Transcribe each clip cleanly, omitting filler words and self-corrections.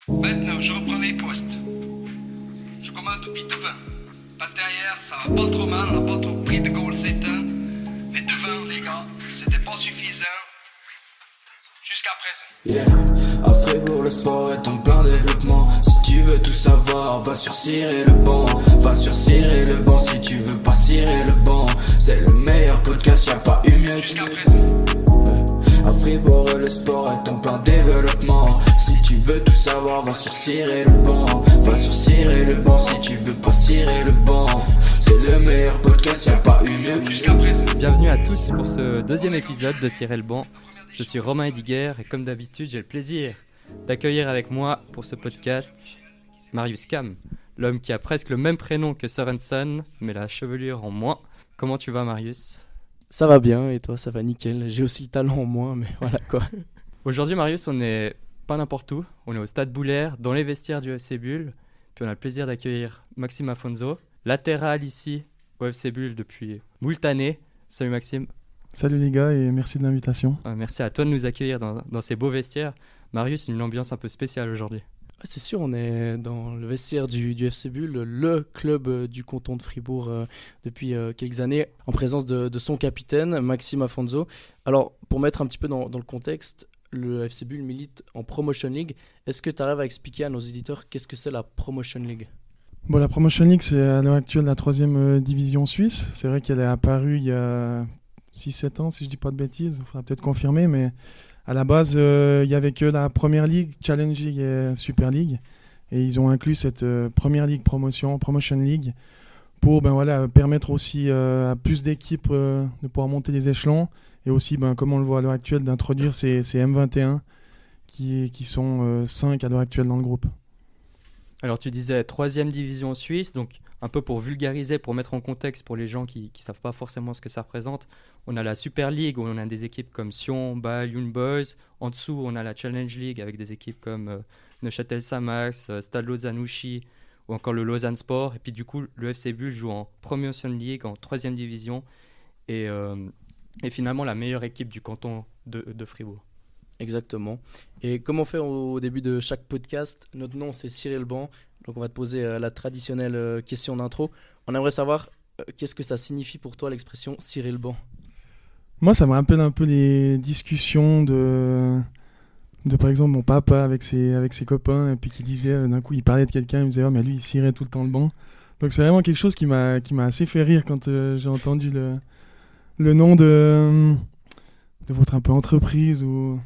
Maintenant, je reprends les postes. Je commence depuis devant. Parce que derrière, ça va pas trop mal, on n'a pas trop pris de goal ces temps. Mais devant, les gars, c'était pas suffisant. Jusqu'à présent. Yeah, à Fribourg le sport est en plein développement. Si tu veux tout savoir, va sur Cirer le banc. Va sur Cirer le banc si tu veux pas cirer le banc. C'est le meilleur podcast, y'a pas eu mieux. Jusqu'à présent. À Fribourg le sport est en plein développement. Si tu veux tout savoir, va sur Cirer le banc. Va sur Cirer le banc si tu veux pas cirer le banc. C'est le meilleur podcast, y'a pas eu mieux. Jusqu'à présent. Bienvenue à tous pour ce deuxième épisode de Cirer le banc. Je suis Romain Ediger et comme d'habitude, j'ai le plaisir d'accueillir avec moi pour ce podcast Marius Kam, l'homme qui a presque le même prénom que Sorensen, mais la chevelure en moins. Comment tu vas, Marius ? Ça va bien, et toi, ça va nickel. J'ai aussi le talent en moins, mais voilà quoi. Aujourd'hui, Marius, on n'est pas n'importe où. On est au Stade Boulaire, dans les vestiaires du FC Bulle. Puis on a le plaisir d'accueillir Maxime Afonso, latéral ici au FC Bulle depuis moult années. Salut Maxime. Salut les gars et merci de l'invitation. Merci à toi de nous accueillir dans ces beaux vestiaires. Marius, une ambiance un peu spéciale aujourd'hui. C'est sûr, on est dans le vestiaire du FC Bulle, le club du canton de Fribourg depuis quelques années, en présence de son capitaine, Maxime Afonso. Alors, pour mettre un petit peu dans le contexte, le FC Bulle milite en Promotion League. Est-ce que tu arrives à expliquer à nos éditeurs qu'est-ce que c'est la Promotion League ? Bon, la Promotion League, c'est à l'heure actuelle la 3e division suisse. C'est vrai qu'elle est apparue il y a 6-7 ans, si je dis pas de bêtises. Il faudra peut-être confirmer, mais à la base, il y avait que la Première Ligue, Challenge League et Super League. Et ils ont inclus cette Première Ligue Promotion League, pour permettre aussi à plus d'équipes de pouvoir monter les échelons. Et aussi, comme on le voit à l'heure actuelle, d'introduire ces M21 qui sont 5 à l'heure actuelle dans le groupe. Alors tu disais 3e division suisse, donc un peu pour vulgariser, pour mettre en contexte pour les gens qui ne savent pas forcément ce que ça représente. On a la Super League où on a des équipes comme Sion, Bâle, Young Boys. En dessous, on a la Challenge League avec des équipes comme Neuchâtel Xamax, Stade Lausanne-Ouchy ou encore le Lausanne Sport. Et puis du coup, le FC Bulle joue en Promotion League, en 3e division. Et finalement, la meilleure équipe du canton de Fribourg. Exactement. Et comme on fait au début de chaque podcast, notre nom c'est Cirer le banc. Donc on va te poser la traditionnelle question d'intro. On aimerait savoir qu'est-ce que ça signifie pour toi l'expression cirer le banc. Moi, ça me rappelle un peu les discussions de par exemple mon papa avec ses copains, et puis qui disait d'un coup il parlait de quelqu'un, il me disait oh mais lui il cirait tout le temps le banc. Donc c'est vraiment quelque chose qui m'a assez fait rire quand j'ai entendu le nom de votre un peu entreprise ou.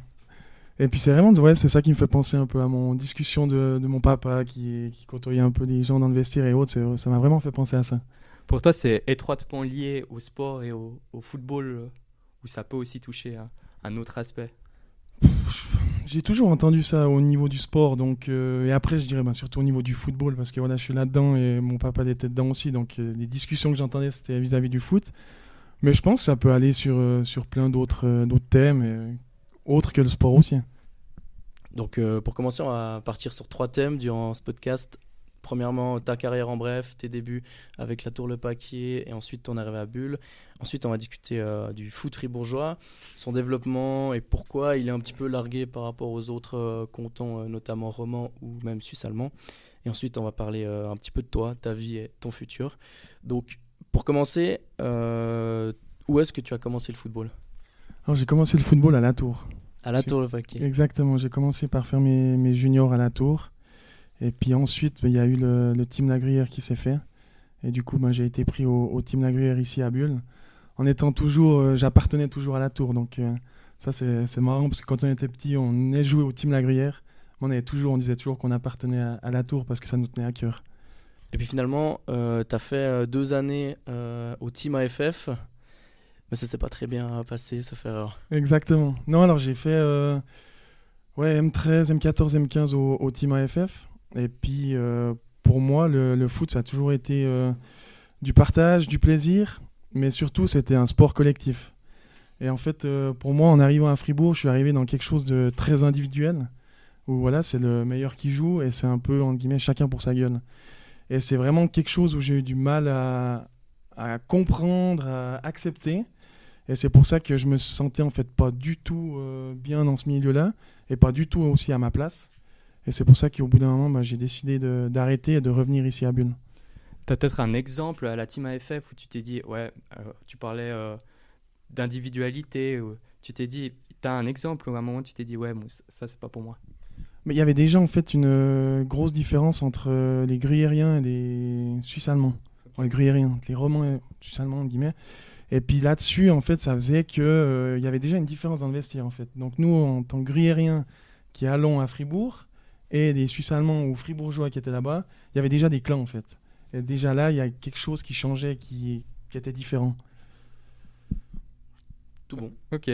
Et puis c'est vraiment, c'est ça qui me fait penser un peu à mon discussion de mon papa qui côtoyait un peu des gens dans le vestiaire et autres. Ça m'a vraiment fait penser à ça. Pour toi, c'est étroitement lié au sport et au football, ou ça peut aussi toucher à un autre aspect ? J'ai toujours entendu ça au niveau du sport, donc, et après je dirais surtout au niveau du football, parce que voilà, je suis là-dedans et mon papa était dedans aussi, donc les discussions que j'entendais c'était vis-à-vis du foot. Mais je pense que ça peut aller sur plein d'autres thèmes, autres que le sport aussi. Donc pour commencer, on va partir sur 3 thèmes durant ce podcast. Premièrement, ta carrière en bref, tes débuts avec la Tour Le Paquier et ensuite ton arrivée à Bulle. Ensuite, on va discuter du foot fribourgeois, son développement et pourquoi il est un petit peu largué par rapport aux autres cantons, notamment romans ou même suisse-allemand. Et ensuite, on va parler un petit peu de toi, ta vie et ton futur. Donc pour commencer, où est-ce que tu as commencé le football ? Alors j'ai commencé le football à la Tour. À la Tour Le Paquier. Exactement, j'ai commencé par faire mes juniors à la Tour. Et puis ensuite, il y a eu le Team Lagrière qui s'est fait. Et du coup, j'ai été pris au Team Lagrière ici à Bulle. En étant j'appartenais toujours à la Tour. Donc ça, c'est marrant parce que quand on était petit, on est joué au Team Lagrière. On disait toujours qu'on appartenait à la Tour parce que ça nous tenait à cœur. Et puis finalement, tu as fait 2 années au Team AFF. Mais ça s'est pas très bien passé, ça fait erreur. Exactement. Non, alors j'ai fait M13, M14, M15 au Team AFF. Et puis pour moi, le foot, ça a toujours été du partage, du plaisir, mais surtout, c'était un sport collectif. Et en fait, pour moi, en arrivant à Fribourg, je suis arrivé dans quelque chose de très individuel, où voilà, c'est le meilleur qui joue, et c'est un peu, entre guillemets, chacun pour sa gueule. Et c'est vraiment quelque chose où j'ai eu du mal à comprendre, à accepter. Et c'est pour ça que je me sentais en fait pas du tout bien dans ce milieu-là, et pas du tout aussi à ma place. Et c'est pour ça qu'au bout d'un moment, j'ai décidé d'arrêter et de revenir ici à Bulle. Tu as peut-être un exemple à la Team AFF où tu t'es dit, tu parlais d'individualité, où tu t'es dit, tu as un exemple où à un moment tu t'es dit, ouais, bon, ça c'est pas pour moi. Mais il y avait déjà en fait une grosse différence entre les gruyériens et les Suisses allemands. Enfin, les gruyériens, les Romands et Suisses allemands, en guillemets. Et puis là-dessus, en fait, ça faisait qu'il y avait déjà une différence dans le vestiaire, en fait. Donc nous, en tant que gruyériens qui allons à Fribourg, et les Suisses allemands ou fribourgeois qui étaient là-bas, il y avait déjà des clans, en fait. Et déjà là, il y a quelque chose qui changeait, qui était différent. Tout bon. Ok.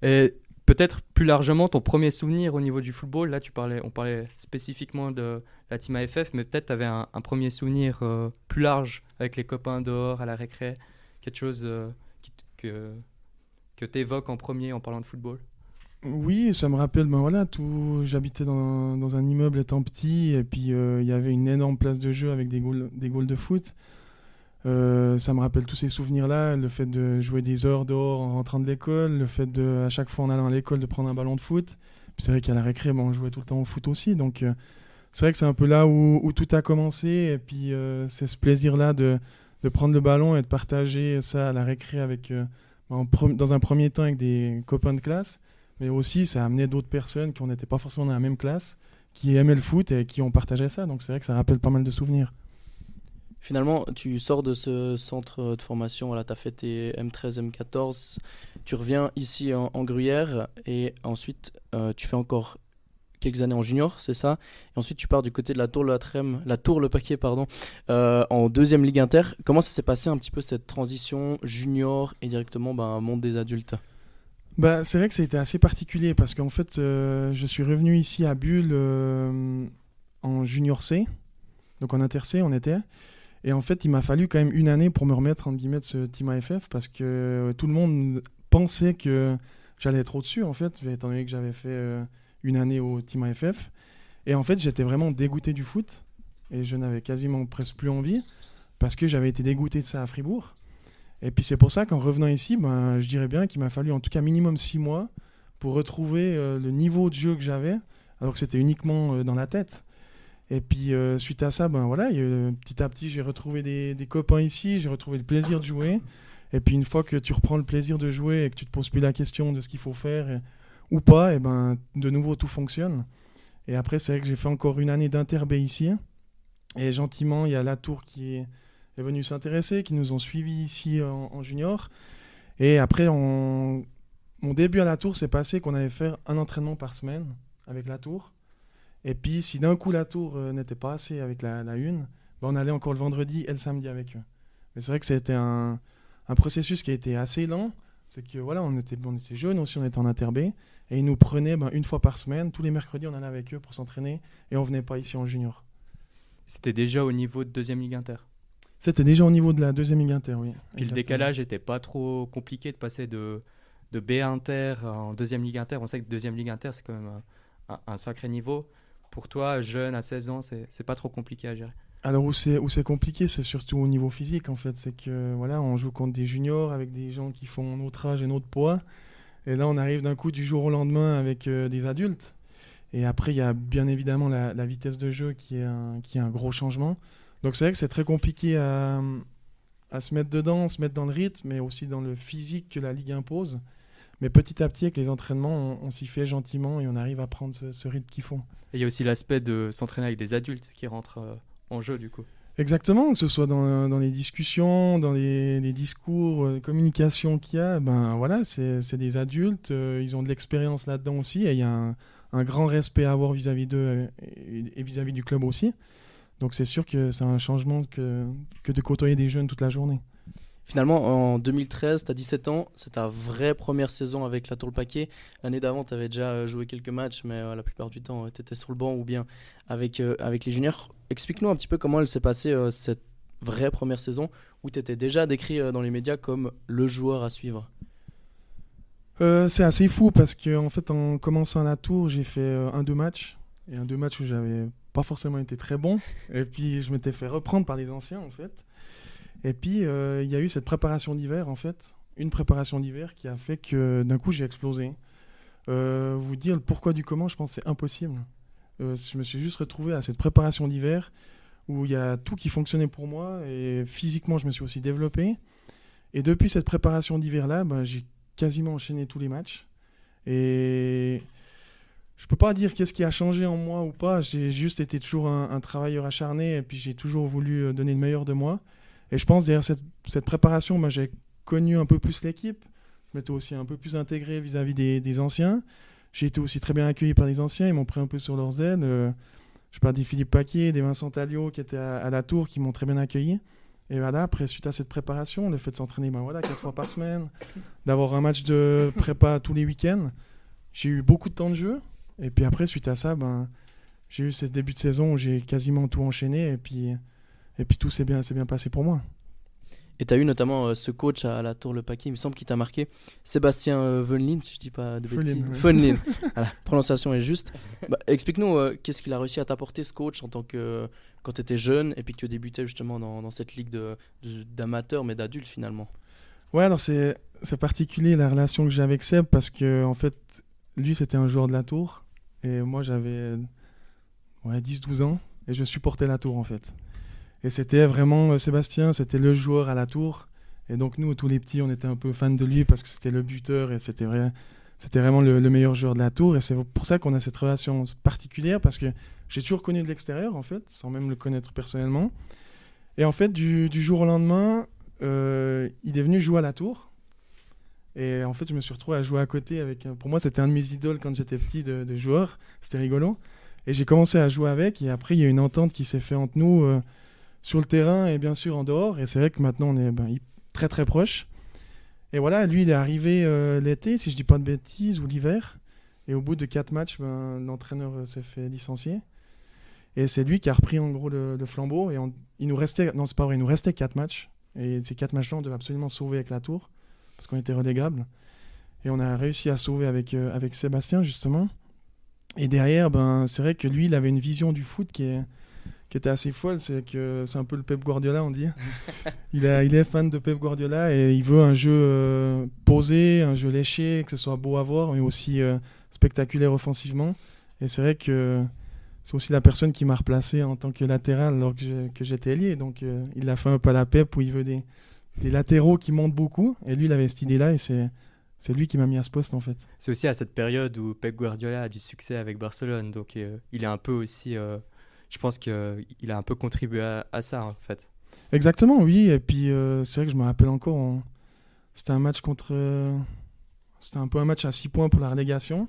Et peut-être plus largement, ton premier souvenir au niveau du football, là on parlait spécifiquement de la Team AFF, mais peut-être tu avais un premier souvenir plus large avec les copains dehors, à la récré, quelque chose que tu évoques en premier en parlant de football. Oui, ça me rappelle, j'habitais dans un immeuble étant petit, et puis il y avait une énorme place de jeu avec des goals de foot. Ça me rappelle tous ces souvenirs-là, le fait de jouer des heures dehors en rentrant de l'école, le fait à chaque fois en allant à l'école de prendre un ballon de foot. Puis c'est vrai qu'à la récré, on jouait tout le temps au foot aussi, donc c'est vrai que c'est un peu là où tout a commencé, et puis c'est ce plaisir-là de prendre le ballon et de partager ça à la récré dans un premier temps avec des copains de classe, mais aussi ça a amené d'autres personnes qui n'étaient pas forcément dans la même classe, qui aimaient le foot et qui ont partagé ça, donc c'est vrai que ça rappelle pas mal de souvenirs. Finalement, tu sors de ce centre de formation, voilà, tu as fait tes M13, M14, tu reviens ici en Gruyère, et ensuite tu fais encore quelques années en junior, c'est ça, et ensuite tu pars du côté de la Tour-le-Paquier, en deuxième Ligue Inter. Comment ça s'est passé un petit peu cette transition junior et directement monde des adultes? C'est vrai que ça a été assez particulier parce qu'en fait, je suis revenu ici à Bulle en junior C, donc en inter C on était. Et en fait, il m'a fallu quand même une année pour me remettre entre guillemets de ce Team AFF parce que tout le monde pensait que j'allais être au-dessus en fait, étant donné que j'avais fait une année au Team AFF. Et en fait, j'étais vraiment dégoûté du foot et je n'avais quasiment presque plus envie parce que j'avais été dégoûté de ça à Fribourg. Et puis c'est pour ça qu'en revenant ici, je dirais bien qu'il m'a fallu en tout cas minimum 6 mois pour retrouver le niveau de jeu que j'avais, alors que c'était uniquement dans la tête. Et puis suite à ça, petit à petit, j'ai retrouvé des copains ici, j'ai retrouvé le plaisir de jouer. Et puis une fois que tu reprends le plaisir de jouer et que tu te poses plus la question de ce qu'il faut faire ou pas, et de nouveau tout fonctionne. Et après, c'est vrai que j'ai fait encore une année d'Inter B ici. Et gentiment, il y a la Tour qui est venu s'intéresser, qui nous ont suivis ici en junior. Et après, mon début à la Tour s'est passé qu'on avait fait un entraînement par semaine avec la Tour. Et puis, si d'un coup la Tour n'était pas assez avec la une, on allait encore le vendredi et le samedi avec eux. Mais c'est vrai que c'était un processus qui a été assez lent. C'est que on était jeunes aussi, on était en Inter B. Et ils nous prenaient une fois par semaine. Tous les mercredis, on allait avec eux pour s'entraîner. Et on venait pas ici en junior. C'était déjà au niveau de deuxième Ligue Inter. C'était déjà au niveau de la deuxième Ligue Inter, oui. Puis le décalage n'était pas trop compliqué de passer de B Inter en deuxième Ligue Inter. On sait que deuxième Ligue Inter, c'est quand même un sacré niveau. Pour toi, jeune, à 16 ans, c'est pas trop compliqué à gérer. Alors où c'est compliqué, c'est surtout au niveau physique en fait. C'est que on joue contre des juniors avec des gens qui font notre âge et notre poids. Et là, on arrive d'un coup du jour au lendemain avec des adultes. Et après, il y a bien évidemment la vitesse de jeu qui est un gros changement. Donc c'est vrai que c'est très compliqué à se mettre dedans, se mettre dans le rythme, mais aussi dans le physique que la Ligue impose. Mais petit à petit, avec les entraînements, on s'y fait gentiment et on arrive à prendre ce rythme qu'il faut. Et il y a aussi l'aspect de s'entraîner avec des adultes qui rentrent en jeu du coup. Exactement, que ce soit dans les discussions, dans les discours, les communications qu'il y a, c'est des adultes, ils ont de l'expérience là-dedans aussi, et il y a un grand respect à avoir vis-à-vis d'eux et vis-à-vis du club aussi. Donc c'est sûr que c'est un changement que de côtoyer des jeunes toute la journée. Finalement, en 2013, tu as 17 ans, c'est ta vraie première saison avec la Tour-le-Paquier. L'année d'avant, tu avais déjà joué quelques matchs, mais la plupart du temps, tu étais sur le banc ou bien avec les juniors. Explique-nous un petit peu comment elle s'est passée cette vraie première saison où tu étais déjà décrit dans les médias comme le joueur à suivre. C'est assez fou parce qu'en fait, en commençant à la Tour, j'ai fait 1-2 matchs. Et 1-2 matchs où j'avais pas forcément été très bon. Et puis, je m'étais fait reprendre par les anciens, en fait. Et puis, il y a eu cette préparation d'hiver, en fait. Une préparation d'hiver qui a fait que, d'un coup, j'ai explosé. Vous dire le pourquoi du comment, je pense que c'est impossible. je me suis juste retrouvé à cette préparation d'hiver où il y a tout qui fonctionnait pour moi et physiquement je me suis aussi développé. Et depuis cette préparation d'hiver-là, j'ai quasiment enchaîné tous les matchs. Et je peux pas dire qu'est-ce qui a changé en moi ou pas. J'ai juste été toujours un travailleur acharné et puis j'ai toujours voulu donner le meilleur de moi. Et je pense derrière cette préparation, j'ai connu un peu plus l'équipe. Je m'étais aussi un peu plus intégré vis-à-vis des anciens. J'ai été aussi très bien accueilli par les anciens. Ils m'ont pris un peu sur leurs ailes. Je parle des Philippe Paquier, des Vincent Alliot qui étaient à la tour, qui m'ont très bien accueilli. Et voilà, après, suite à cette préparation, le fait de s'entraîner 4 fois par semaine, d'avoir un match de prépa tous les week-ends, j'ai eu beaucoup de temps de jeu. Et puis après, suite à ça, j'ai eu ce début de saison où j'ai quasiment tout enchaîné. Et puis tout s'est bien passé pour moi. Et tu as eu notamment ce coach à la Tour Le Paquier, il me semble qu'il t'a marqué, Sébastien Veunlin, si je dis pas de bêtises. Veunlin, voilà, prononciation est juste. Explique-nous qu'est-ce qu'il a réussi à t'apporter ce coach en tant que quand tu étais jeune et puis que tu débutais justement dans cette ligue d'amateurs mais d'adultes finalement. Ouais, alors c'est particulier la relation que j'ai avec Seb parce que en fait, lui c'était un joueur de la Tour et moi j'avais 10-12 ans et je supportais la Tour en fait. Et c'était vraiment Sébastien, c'était le joueur à la Tour. Et donc nous, tous les petits, on était un peu fans de lui parce que c'était le buteur et c'était vraiment le meilleur joueur de la Tour. Et c'est pour ça qu'on a cette relation particulière parce que j'ai toujours connu de l'extérieur en fait, sans même le connaître personnellement. Et en fait, du jour au lendemain, il est venu jouer à la Tour. Et en fait, je me suis retrouvé à jouer à côté avec... Pour moi, c'était un de mes idoles quand j'étais petit de joueur. C'était rigolo. Et j'ai commencé à jouer avec. Et après, il y a une entente qui s'est faite entre nous... sur le terrain et bien sûr en dehors. Et c'est vrai que maintenant, on est très très proches. Et voilà, lui, il est arrivé l'été, si je dis pas de bêtises, ou l'hiver. Et au bout de 4 matchs, l'entraîneur s'est fait licencier. Et c'est lui qui a repris en gros le flambeau. Et il nous restait... Non, c'est pas vrai, il nous restait 4 matchs. Et ces 4 matchs-là, on devait absolument sauver avec la Tour. Parce qu'on était relégables. Et on a réussi à sauver avec Sébastien, justement. Et derrière, c'est vrai que lui, il avait une vision du foot qui était assez folle, c'est que c'est un peu le Pep Guardiola, on dit. Il est fan de Pep Guardiola et il veut un jeu posé, un jeu léché, que ce soit beau à voir, mais aussi spectaculaire offensivement. Et c'est vrai que c'est aussi la personne qui m'a replacé en tant que latéral alors que j'étais ailier. Donc il a fait un peu à la Pep où il veut des latéraux qui montent beaucoup. Et lui, il avait cette idée-là et c'est lui qui m'a mis à ce poste en fait. C'est aussi à cette période où Pep Guardiola a du succès avec Barcelone. Donc il est un peu aussi... je pense qu'il a un peu contribué à ça, en fait. Exactement, oui. Et puis, c'est vrai que je me rappelle encore, c'était un match c'était un peu un match à 6 points pour la relégation.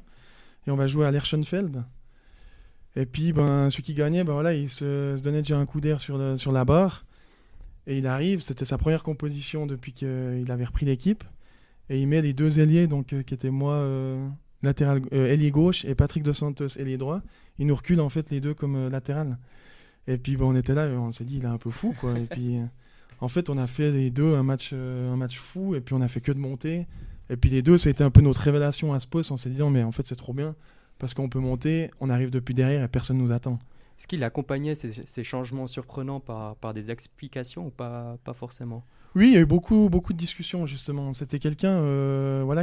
Et on va jouer à l'Herschenfeld. Et puis, celui qui gagnait, il se donnait déjà un coup d'air sur la barre. Et il arrive, c'était sa première composition depuis qu'il avait repris l'équipe. Et il met les 2 ailiers, donc, qui étaient moi... latéral ailier gauche et Patrick Dos Santos ailier droit. Il nous recule en fait les deux comme latéral. Et puis on était là et on s'est dit il est un peu fou quoi. Et puis en fait on a fait les deux un match fou et puis on a fait que de monter. Et puis les deux ça a été un peu notre révélation à ce poste en se disant mais en fait c'est trop bien parce qu'on peut monter, on arrive depuis derrière et personne nous attend. Est-ce qu'il accompagnait ces changements surprenants par des explications ou pas forcément? Oui, il y a eu beaucoup de discussions justement. C'était quelqu'un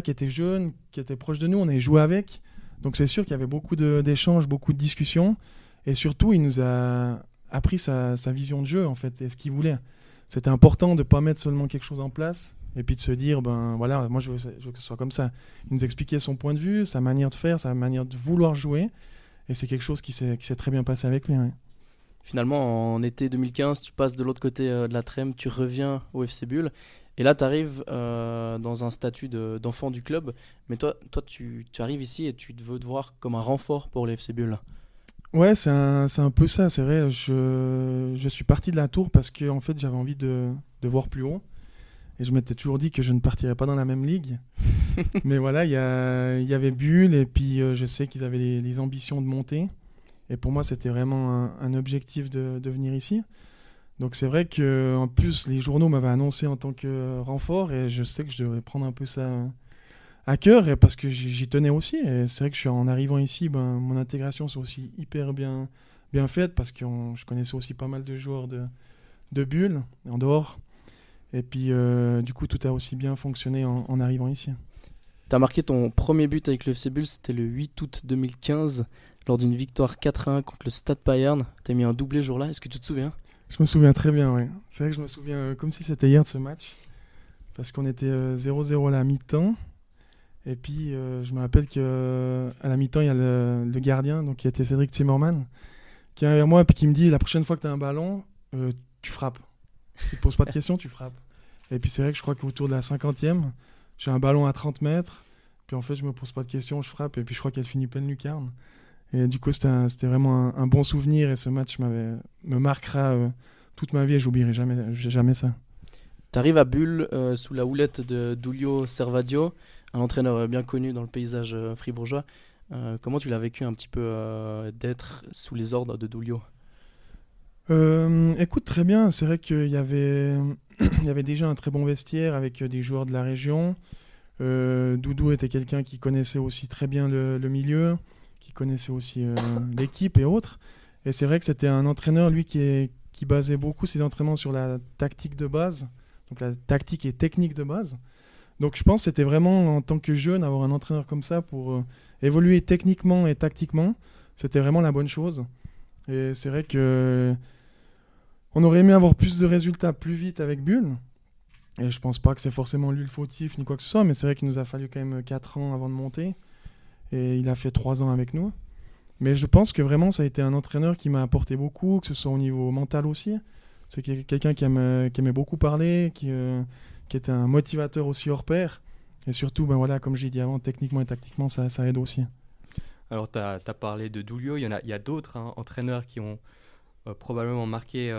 qui était jeune, qui était proche de nous, on avait joué avec. Donc c'est sûr qu'il y avait beaucoup d'échanges, beaucoup de discussions. Et surtout, il nous a appris sa vision de jeu en fait et ce qu'il voulait. C'était important de ne pas mettre seulement quelque chose en place et puis de se dire, moi je veux que ce soit comme ça. Il nous expliquait son point de vue, sa manière de faire, sa manière de vouloir jouer. Et c'est quelque chose qui s'est très bien passé avec lui. Ouais. Finalement, en été 2015, tu passes de l'autre côté de la Trême, tu reviens au FC Bulle. Et là, tu arrives dans un statut d'enfant du club. Mais toi tu arrives ici et tu veux te voir comme un renfort pour le FC Bulle. Ouais, c'est un peu ça, c'est vrai. Je suis parti de la Tour parce que en fait, j'avais envie de voir plus haut. Et je m'étais toujours dit que je ne partirais pas dans la même ligue. Mais voilà, il y avait Bulle et puis je sais qu'ils avaient les ambitions de monter. Et pour moi, c'était vraiment un objectif de venir ici. Donc c'est vrai qu'en plus, les journaux m'avaient annoncé en tant que renfort et je sais que je devrais prendre un peu ça à cœur et parce que j'y tenais aussi. Et c'est vrai que en arrivant ici, mon intégration s'est aussi hyper bien faite parce que je connaissais aussi pas mal de joueurs de Bulle en dehors. Et puis du coup, tout a aussi bien fonctionné en arrivant ici. Tu as marqué ton premier but avec le FC Bulle, c'était le 8 août 2015 lors d'une victoire 4-1 contre le Stade Bayern. Tu as mis un doublé ce jour-là, est-ce que tu te souviens ? Je me souviens très bien, ouais. C'est vrai que je me souviens comme si c'était hier de ce match. Parce qu'on était 0-0 à la mi-temps. Et puis, je me rappelle qu'à la mi-temps, il y a le gardien, donc qui était Cédric Zimmermann, qui est vers moi et puis qui me dit la prochaine fois que tu as un ballon, tu frappes. Tu te poses pas de questions, tu frappes. Et puis, c'est vrai que je crois qu'autour de la 50e, j'ai un ballon à 30 mètres. Puis, en fait, je me pose pas de questions, je frappe. Et puis, je crois qu'elle finit pleine lucarne. Et du coup, c'était vraiment un bon souvenir. Et ce match me marquera toute ma vie et j'oublierai jamais ça. Tu arrives à Bulle sous la houlette de Giulio Servadio, un entraîneur bien connu dans le paysage fribourgeois. Comment tu l'as vécu un petit peu d'être sous les ordres de Giulio ? Écoute, très bien. C'est vrai qu'il y avait déjà un très bon vestiaire avec des joueurs de la région. Doudou était quelqu'un qui connaissait aussi très bien le milieu, qui connaissait aussi l'équipe et autres. Et c'est vrai que c'était un entraîneur, lui, qui basait beaucoup ses entraînements sur la tactique de base, donc la tactique et technique de base. Donc je pense que c'était vraiment, en tant que jeune, avoir un entraîneur comme ça pour évoluer techniquement et tactiquement, c'était vraiment la bonne chose. Et c'est vrai que on aurait aimé avoir plus de résultats plus vite avec Bulle. Et je pense pas que c'est forcément lui le fautif ni quoi que ce soit, mais c'est vrai qu'il nous a fallu quand même 4 ans avant de monter. Et il a fait 3 ans avec nous. Mais je pense que vraiment ça a été un entraîneur qui m'a apporté beaucoup, que ce soit au niveau mental aussi. C'est quelqu'un qui aimait beaucoup parler, qui était un motivateur aussi hors pair. Et surtout, ben voilà, comme j'ai dit avant, techniquement et tactiquement, ça aide aussi. Alors, tu as parlé de Giulio, il y a d'autres entraîneurs qui ont probablement marqué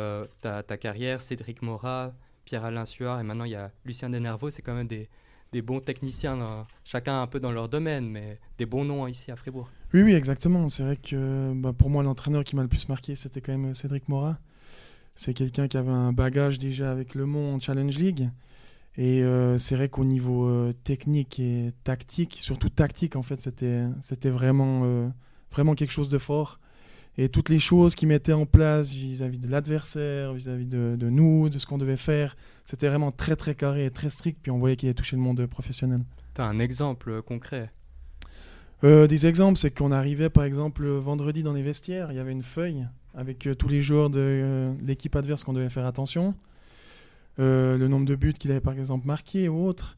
ta carrière, Cédric Morat, Pierre-Alain Suard, et maintenant il y a Lucien Denervaux. C'est quand même des bons techniciens, chacun un peu dans leur domaine, mais des bons noms ici à Fribourg. Oui, exactement. C'est vrai que pour moi, l'entraîneur qui m'a le plus marqué, c'était quand même Cédric Morat. C'est quelqu'un qui avait un bagage déjà avec Le Mans en Challenge League. Et c'est vrai qu'au niveau technique et tactique, surtout tactique, en fait, c'était vraiment quelque chose de fort. Et toutes les choses qu'il mettait en place vis-à-vis de l'adversaire, vis-à-vis de nous, de ce qu'on devait faire, c'était vraiment très très carré et très strict. Puis on voyait qu'il avait touché le monde professionnel. Tu as un exemple concret ? Des exemples, c'est qu'on arrivait par exemple vendredi dans les vestiaires, il y avait une feuille avec tous les joueurs de l'équipe adverse qu'on devait faire attention. Le nombre de buts qu'il avait par exemple marqué ou autre.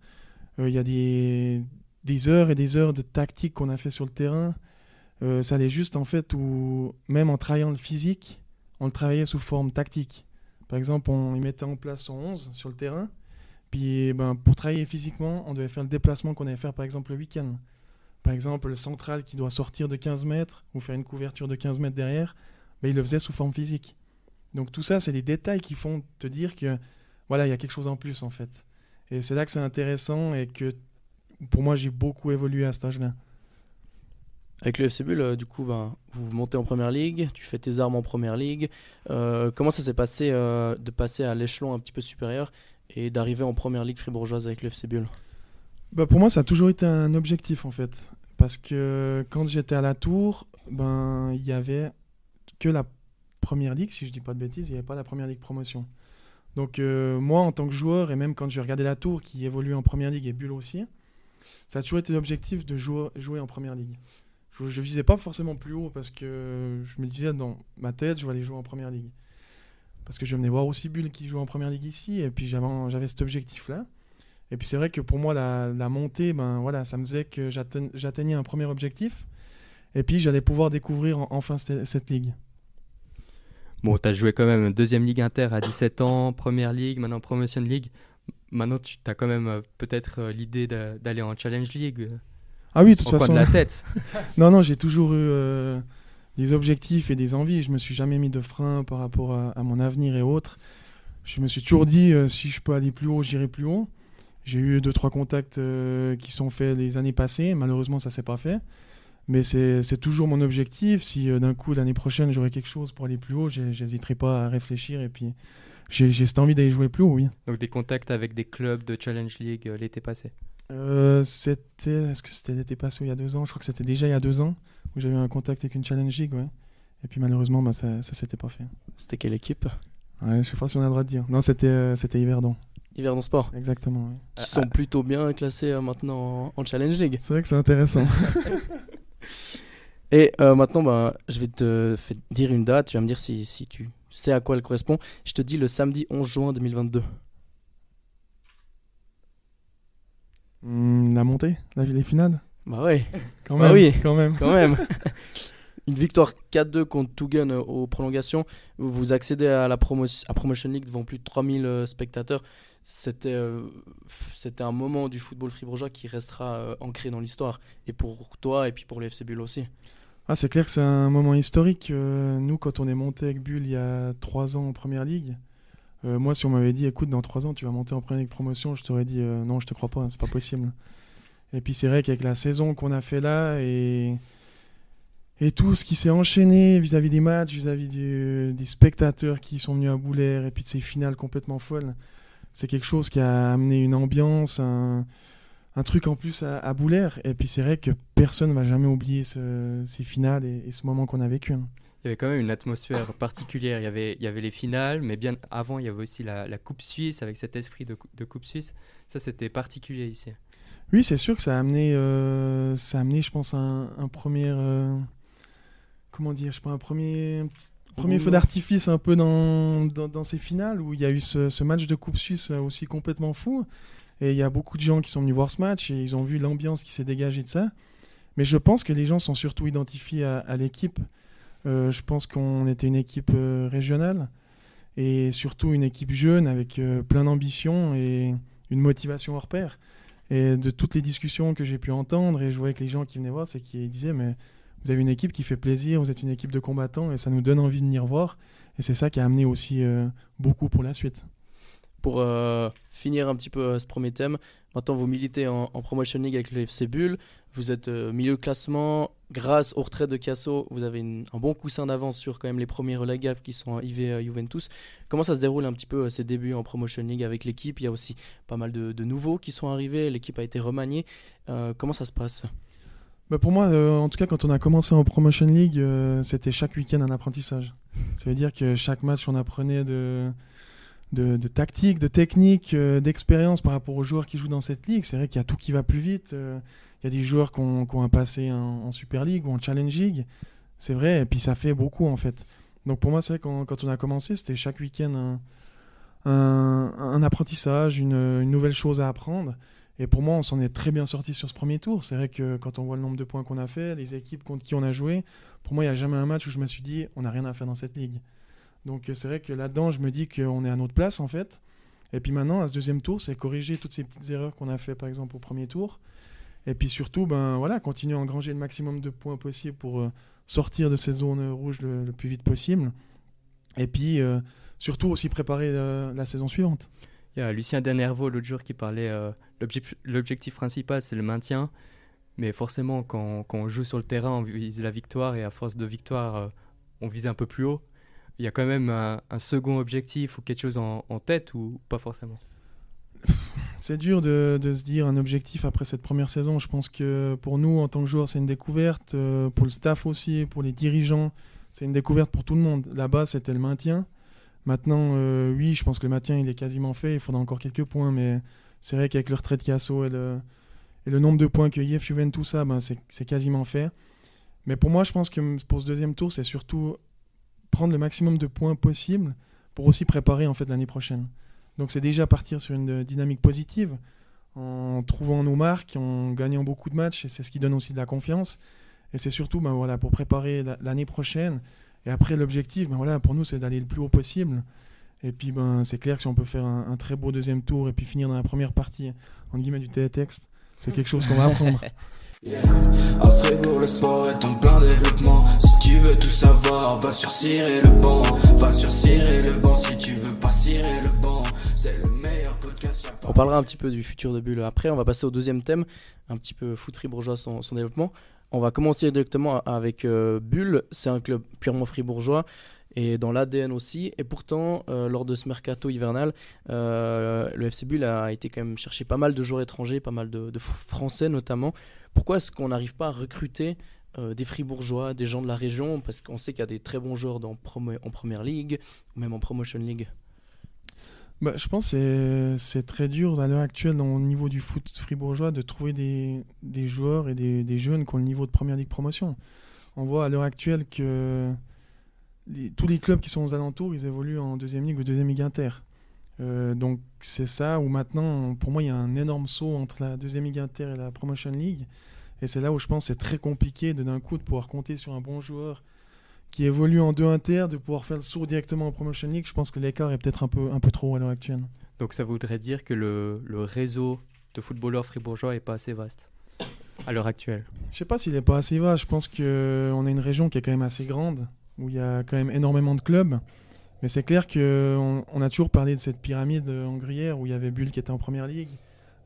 Il y a des heures et des heures de tactique qu'on a fait sur le terrain. Ça allait juste en fait où même en travaillant le physique, on le travaillait sous forme tactique. Par exemple, on y mettait en place son 11 sur le terrain. Puis pour travailler physiquement, on devait faire le déplacement qu'on allait faire par exemple le week-end. Par exemple, le central qui doit sortir de 15 mètres ou faire une couverture de 15 mètres derrière, il le faisait sous forme physique. Donc tout ça, c'est des détails qui font te dire que voilà, il y a quelque chose en plus en fait. Et c'est là que c'est intéressant et que pour moi, j'ai beaucoup évolué à cet âge-là. Avec le FC Bulle, du coup, vous montez en première ligue, tu fais tes armes en première ligue. Comment ça s'est passé de passer à l'échelon un petit peu supérieur et d'arriver en première ligue fribourgeoise avec le FC Bulle ? Pour moi, ça a toujours été un objectif en fait. Parce que quand j'étais à la Tour, il y avait que la première ligue, si je dis pas de bêtises, il n'y avait pas la première ligue promotion. Donc moi, en tant que joueur, et même quand je regardais la Tour qui évolue en première ligue et Bulle aussi, ça a toujours été l'objectif de jouer en première ligue. Je visais pas forcément plus haut parce que je me disais dans ma tête, je vais aller jouer en première ligue. Parce que je venais voir aussi Bulle qui joue en première ligue ici, et puis j'avais cet objectif-là. Et puis c'est vrai que pour moi, la montée, ça me disait que j'atteignais un premier objectif, et puis j'allais pouvoir découvrir enfin cette ligue. Bon, tu as joué quand même deuxième ligue inter à 17 ans, première ligue, maintenant Promotion League. Maintenant, tu as quand même peut-être l'idée d'aller en Challenge League. Ah oui, de toute façon. façon. De la tête. Non, j'ai toujours eu des objectifs et des envies. Je me suis jamais mis de frein par rapport à mon avenir et autres. Je me suis toujours dit, si je peux aller plus haut, j'irai plus haut. J'ai eu 2-3 contacts qui sont faits les années passées. Malheureusement, ça s'est pas fait. Mais c'est toujours mon objectif. Si d'un coup, l'année prochaine, j'aurai quelque chose pour aller plus haut, j'hésiterai pas à réfléchir. Et puis, j'ai cette envie d'aller jouer plus haut, oui. Donc des contacts avec des clubs de Challenge League l'été passé. Est-ce que c'était l'été passé ou il y a 2 ans ? Je crois que c'était déjà il y a 2 ans où j'avais eu un contact avec une Challenge League, ouais. Et puis malheureusement, ça s'était pas fait. C'était quelle équipe ? Ouais, je sais pas si on a le droit de dire. Non, c'était Yverdon. Yverdon Sport. Exactement, oui. Qui sont plutôt bien classés maintenant en Challenge League. C'est vrai que c'est intéressant. Et maintenant, je vais te dire une date, tu vas me dire si tu sais à quoi elle correspond. Je te dis le samedi 11 juin 2022. La montée, les finales. Bah ouais, Quand Bah même, oui. quand même. quand même. Une victoire 4-2 contre Tougan aux prolongations. Vous accédez à la Promotion League devant plus de 3000 spectateurs. C'était un moment du football fribourgeois qui restera ancré dans l'histoire. Et pour toi et puis pour le FC Bulle aussi. Ah, c'est clair que c'est un moment historique. Nous, quand on est monté avec Bulle il y a 3 ans en Première Ligue, moi, si on m'avait dit, écoute, dans 3 ans, tu vas monter en Première Ligue promotion, je t'aurais dit, non, je te crois pas, hein, c'est pas possible. Et puis c'est vrai qu'avec la saison qu'on a fait là et tout ce qui s'est enchaîné vis-à-vis des matchs, vis-à-vis des spectateurs qui sont venus à Boulaire et puis de ces finales complètement folles, c'est quelque chose qui a amené une ambiance, un truc en plus à Boulaire. Et puis c'est vrai que personne ne va jamais oublier ces finales et ce moment qu'on a vécu. Il y avait quand même une atmosphère particulière. Il y avait les finales, mais bien avant, il y avait aussi la Coupe Suisse avec cet esprit de Coupe Suisse. Ça, c'était particulier ici. Oui, c'est sûr que ça a amené, je pense, un premier... comment dire, je sais pas, un premier feu d'artifice un peu dans ces finales où il y a eu ce match de Coupe Suisse aussi complètement fou. Et il y a beaucoup de gens qui sont venus voir ce match et ils ont vu l'ambiance qui s'est dégagée de ça. Mais je pense que les gens sont surtout identifiés à l'équipe. Je pense qu'on était une équipe régionale et surtout une équipe jeune avec plein d'ambition et une motivation hors pair. Et de toutes les discussions que j'ai pu entendre, et je voyais que les gens qui venaient voir, c'est qu'ils disaient, mais vous avez une équipe qui fait plaisir, vous êtes une équipe de combattants, et ça nous donne envie de venir voir. Et c'est ça qui a amené aussi beaucoup pour la suite. Pour finir un petit peu ce premier thème, maintenant vous militez en Promotion League avec le FC Bulle, vous êtes milieu de classement, grâce au retrait de Casso, vous avez un bon coussin d'avance sur quand même les premiers relégables qui sont IV Juventus. Comment ça se déroule un petit peu ces débuts en Promotion League avec l'équipe? Il y a aussi pas mal de nouveaux qui sont arrivés, l'équipe a été remaniée. Comment ça se passe? Pour moi, en tout cas, quand on a commencé en Promotion League, c'était chaque week-end un apprentissage. Ça veut dire que chaque match, on apprenait de tactique, de technique, d'expérience par rapport aux joueurs qui jouent dans cette ligue. C'est vrai qu'il y a tout qui va plus vite. Il y a des joueurs qui ont un passé en Super League ou en Challenge League. C'est vrai, et puis ça fait beaucoup en fait. Donc pour moi, c'est vrai quand on a commencé, c'était chaque week-end un apprentissage, une nouvelle chose à apprendre. Et pour moi, on s'en est très bien sorti sur ce premier tour. C'est vrai que quand on voit le nombre de points qu'on a fait, les équipes contre qui on a joué, pour moi, il n'y a jamais un match où je me suis dit on n'a rien à faire dans cette ligue. Donc c'est vrai que là-dedans, je me dis qu'on est à notre place en fait. Et puis maintenant, à ce deuxième tour, c'est corriger toutes ces petites erreurs qu'on a fait par exemple au premier tour. Et puis surtout, continuer à engranger le maximum de points possible pour sortir de ces zones rouges le plus vite possible. Et puis surtout aussi préparer la saison suivante. Il y a Lucien Denervaux l'autre jour qui parlait, l'objectif principal c'est le maintien, mais forcément quand on joue sur le terrain on vise la victoire et à force de victoire on vise un peu plus haut. Il y a quand même un second objectif ou quelque chose en tête ou pas forcément? C'est dur de se dire un objectif après cette première saison. Je pense que pour nous en tant que joueurs c'est une découverte, pour le staff aussi, pour les dirigeants, c'est une découverte pour tout le monde. Là-bas c'était le maintien. Maintenant, oui, je pense que le maintien il est quasiment fait. Il faudra encore quelques points, mais c'est vrai qu'avec le retrait de Casso et le nombre de points que IF Juventus a, c'est quasiment fait. Mais pour moi, je pense que pour ce deuxième tour, c'est surtout prendre le maximum de points possible pour aussi préparer en fait l'année prochaine. Donc c'est déjà partir sur une dynamique positive en trouvant nos marques, en gagnant beaucoup de matchs, et c'est ce qui donne aussi de la confiance. Et c'est surtout pour préparer l'année prochaine. Et après, l'objectif, pour nous, c'est d'aller le plus haut possible. Et puis, c'est clair que si on peut faire un très beau deuxième tour et puis finir dans la première partie, entre guillemets, du télétexte, c'est quelque chose qu'on va apprendre. À Fribourg, le sport est en plein développement. Si tu veux tout savoir, va sur Cirer le banc. Va sur Cirer le banc si tu veux pas cirer le banc. C'est le meilleur podcast. On parlera un petit peu du futur de Bulle après. On va passer au deuxième thème, un petit peu foot fribourgeois, son développement. On va commencer directement avec Bulle. C'est un club purement fribourgeois et dans l'ADN aussi. Et pourtant, lors de ce mercato hivernal, le FC Bulle a été quand même chercher pas mal de joueurs étrangers, pas mal de Français notamment. Pourquoi est-ce qu'on n'arrive pas à recruter des fribourgeois, des gens de la région? Parce qu'on sait qu'il y a des très bons joueurs en Première Ligue ou même en Promotion League. Je pense que c'est très dur à l'heure actuelle au niveau du foot fribourgeois de trouver des joueurs et des jeunes qui ont le niveau de Première Ligue promotion. on voit à l'heure actuelle que tous les clubs qui sont aux alentours, ils évoluent en deuxième ligue ou deuxième ligue inter. Donc c'est ça où maintenant, pour moi, il y a un énorme saut entre la deuxième ligue inter et la Promotion League. Et c'est là où je pense que c'est très compliqué d'un coup de pouvoir compter sur un bon joueur qui évolue en 2 inter, de pouvoir faire le saut directement en Promotion League. Je pense que l'écart est peut-être un peu trop à l'heure actuelle. Donc ça voudrait dire que le réseau de footballeurs fribourgeois n'est pas assez vaste à l'heure actuelle. Je sais pas s'il n'est pas assez vaste. Je pense qu'on a une région qui est quand même assez grande, où il y a quand même énormément de clubs. Mais c'est clair qu'on a toujours parlé de cette pyramide en Gruyère, où il y avait Bulle qui était en première ligue,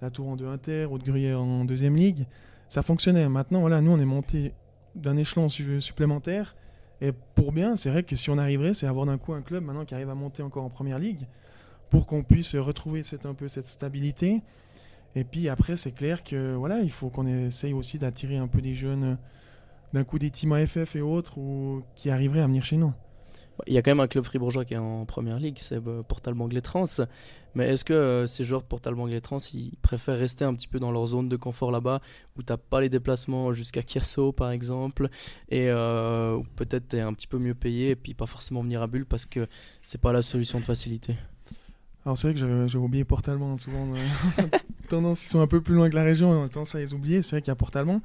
la Tour en 2 inter, Haute Gruyère en deuxième ligue. Ça fonctionnait. Maintenant, voilà, nous on est monté d'un échelon supplémentaire. Et pour bien, c'est vrai que si on arriverait, c'est avoir d'un coup un club maintenant qui arrive à monter encore en première ligue pour qu'on puisse retrouver cette stabilité. Et puis après, c'est clair que voilà, il faut qu'on essaye aussi d'attirer un peu des jeunes, d'un coup des teams AFF et autres, qui arriveraient à venir chez nous. Il y a quand même un club fribourgeois qui est en première ligue, c'est Portal-Banglais-Trans. Mais est-ce que ces joueurs de Portal-Banglais-Trans, ils préfèrent rester un petit peu dans leur zone de confort là-bas, où tu n'as pas les déplacements jusqu'à Kierso par exemple, et où peut-être tu es un petit peu mieux payé, et puis pas forcément venir à Bulle parce que c'est pas la solution de facilité? Alors c'est vrai que j'avais oublié Port-Allemand, souvent tendance, ils sont un peu plus loin que la région, et on a tendance à les oublier. C'est vrai qu'il y a Port-Allemand.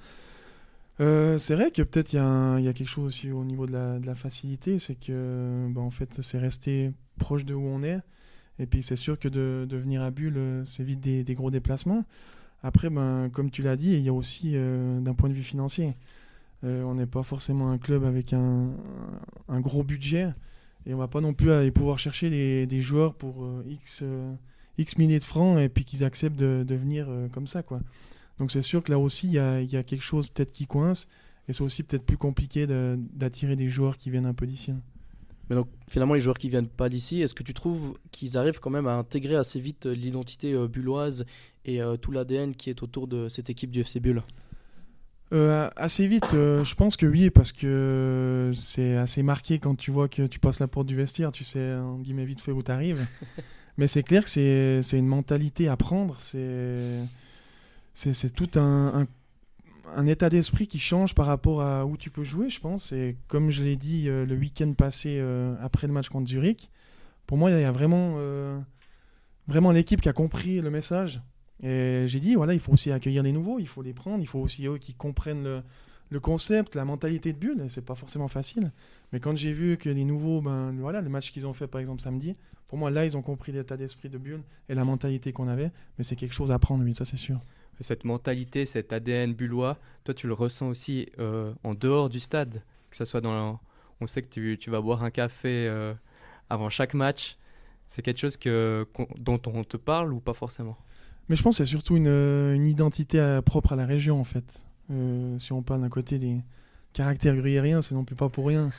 C'est vrai que peut-être il y a quelque chose aussi au niveau de la facilité, c'est que en fait c'est rester proche de où on est, et puis c'est sûr que de venir à Bulle, c'est vite des gros déplacements. Après, comme tu l'as dit, il y a aussi d'un point de vue financier, on n'est pas forcément un club avec un gros budget, et on va pas non plus aller pouvoir chercher des joueurs pour X milliers de francs et puis qu'ils acceptent de venir comme ça, quoi. Donc c'est sûr que là aussi, il y a quelque chose peut-être qui coince, et c'est aussi peut-être plus compliqué d'attirer des joueurs qui viennent un peu d'ici. Mais donc finalement, les joueurs qui viennent pas d'ici, est-ce que tu trouves qu'ils arrivent quand même à intégrer assez vite l'identité bulloise et tout l'ADN qui est autour de cette équipe du FC Bulle? Assez vite, je pense que oui, parce que c'est assez marqué quand tu vois que tu passes la porte du vestiaire, tu sais en guillemets vite fait où tu arrives. Mais c'est clair que c'est une mentalité à prendre, c'est tout un état d'esprit qui change par rapport à où tu peux jouer, je pense. Et comme je l'ai dit le week-end passé après le match contre Zurich, pour moi, il y a vraiment l'équipe qui a compris le message. Et j'ai dit, voilà, il faut aussi accueillir les nouveaux, il faut les prendre, il faut aussi eux qui comprennent le concept, la mentalité de Bulle. Et c'est pas forcément facile. Mais quand j'ai vu que les nouveaux, voilà, le match qu'ils ont fait par exemple samedi, pour moi, là, ils ont compris l'état d'esprit de Bulle et la mentalité qu'on avait. Mais c'est quelque chose à prendre, oui, ça c'est sûr. Cette mentalité, cet ADN bullois, toi tu le ressens aussi en dehors du stade, que ça soit on sait que tu vas boire un café avant chaque match. C'est quelque chose dont on te parle ou pas forcément? Mais je pense que c'est surtout une identité propre à la région en fait. Si on parle d'un côté des caractères gruyériens, c'est non plus pas pour rien.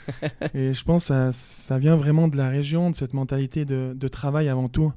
Et je pense que ça vient vraiment de la région, de cette mentalité de travail avant tout.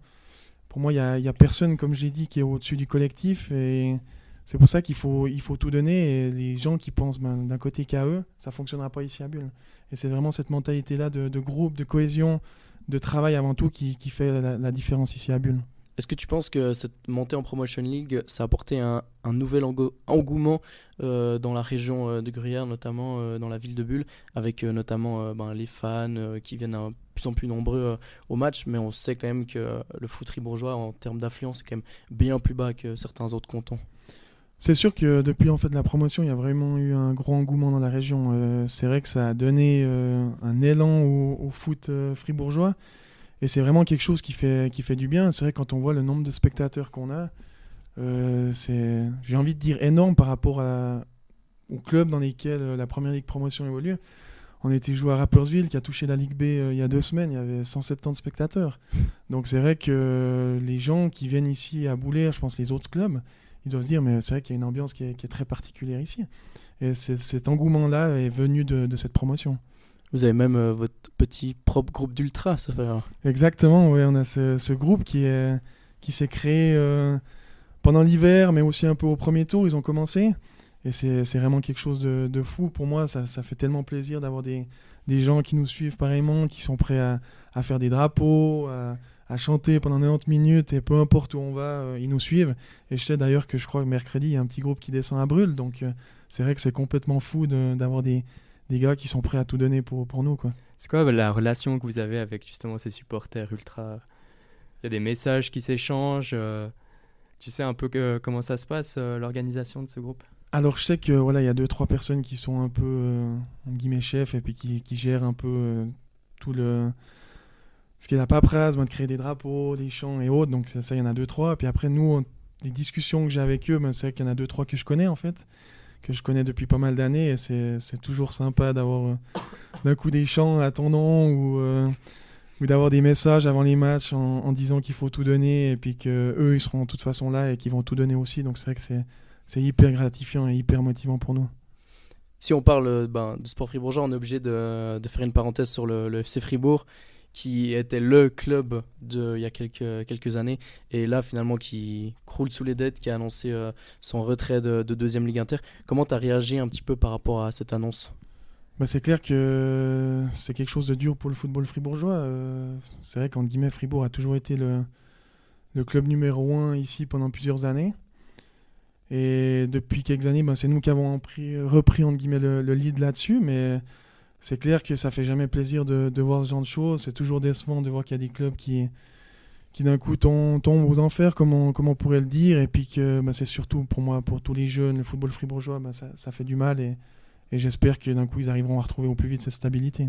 Pour moi, il y a personne, comme je l'ai dit, qui est au-dessus du collectif, et c'est pour ça qu'il faut tout donner, et les gens qui pensent d'un côté qu'à eux, ça ne fonctionnera pas ici à Bulle. Et c'est vraiment cette mentalité-là de groupe, de cohésion, de travail avant tout qui fait la différence ici à Bulle. Est-ce que tu penses que cette montée en Promotion League, ça a apporté un nouvel engouement dans la région de Gruyère, notamment dans la ville de Bulle, avec notamment les fans qui viennent de plus en plus nombreux au match, mais on sait quand même que le foot fribourgeois, en termes d'affluence, est quand même bien plus bas que certains autres cantons. C'est sûr que depuis en fait la promotion, il y a vraiment eu un gros engouement dans la région. C'est vrai que ça a donné un élan au foot fribourgeois. Et c'est vraiment quelque chose qui fait du bien. C'est vrai quand on voit le nombre de spectateurs qu'on a, c'est, j'ai envie de dire, énorme par rapport aux clubs dans lesquels la première ligue promotion évolue. On était joué à Rapperswil qui a touché la Ligue B il y a 2 semaines, il y avait 170 spectateurs. Donc c'est vrai que les gens qui viennent ici à Boulaire, je pense les autres clubs, ils doivent se dire mais c'est vrai qu'il y a une ambiance qui est très particulière ici. Et cet engouement-là est venu de cette promotion. Vous avez même votre petit propre groupe d'ultra, ça fait. Exactement, oui, on a ce groupe qui s'est créé pendant l'hiver, mais aussi un peu au premier tour, ils ont commencé. Et c'est vraiment quelque chose de fou. Pour moi, ça fait tellement plaisir d'avoir des gens qui nous suivent pareillement, qui sont prêts à faire des drapeaux, à chanter pendant 90 minutes, et peu importe où on va, ils nous suivent. Et je sais d'ailleurs que je crois que mercredi, il y a un petit groupe qui descend à Brûle, donc c'est vrai que c'est complètement fou d'avoir des des gars qui sont prêts à tout donner pour nous, quoi. C'est quoi la relation que vous avez avec justement ces supporters ultra? Il y a des messages qui s'échangent. Tu sais un peu comment ça se passe, l'organisation de ce groupe? Alors je sais que voilà, il y a 2-3 personnes qui sont un peu en guillemets chefs et puis qui gèrent un peu tout le ce qui est la paperasse, de créer des drapeaux, des chants et autres. Donc ça il y en a 2-3. Puis après nous, les discussions que j'ai avec eux, c'est vrai qu'il y en a 2-3 que je connais en fait, que je connais depuis pas mal d'années, et c'est toujours sympa d'avoir d'un coup des chants à ton nom ou d'avoir des messages avant les matchs en disant qu'il faut tout donner et puis que eux ils seront de toute façon là et qu'ils vont tout donner aussi. Donc c'est vrai que c'est hyper gratifiant et hyper motivant pour nous. Si on parle de sport fribourgeois, on est obligé de faire une parenthèse sur le FC Fribourg, qui était le club il y a quelques années, et là finalement qui croule sous les dettes, qui a annoncé son retrait de deuxième Ligue Inter. Comment tu as réagi un petit peu par rapport à cette annonce? C'est clair que c'est quelque chose de dur pour le football fribourgeois. C'est vrai qu'en guillemets, Fribourg a toujours été le club numéro 1 ici pendant plusieurs années. Et depuis quelques années, c'est nous qui avons repris entre guillemets, le lead là-dessus. Mais c'est clair que ça fait jamais plaisir de voir ce genre de choses. C'est toujours décevant de voir qu'il y a des clubs qui d'un coup tombent aux enfers, comme on pourrait le dire. Et puis que c'est surtout pour moi, pour tous les jeunes, le football fribourgeois, ça fait du mal. Et j'espère que d'un coup, ils arriveront à retrouver au plus vite cette stabilité.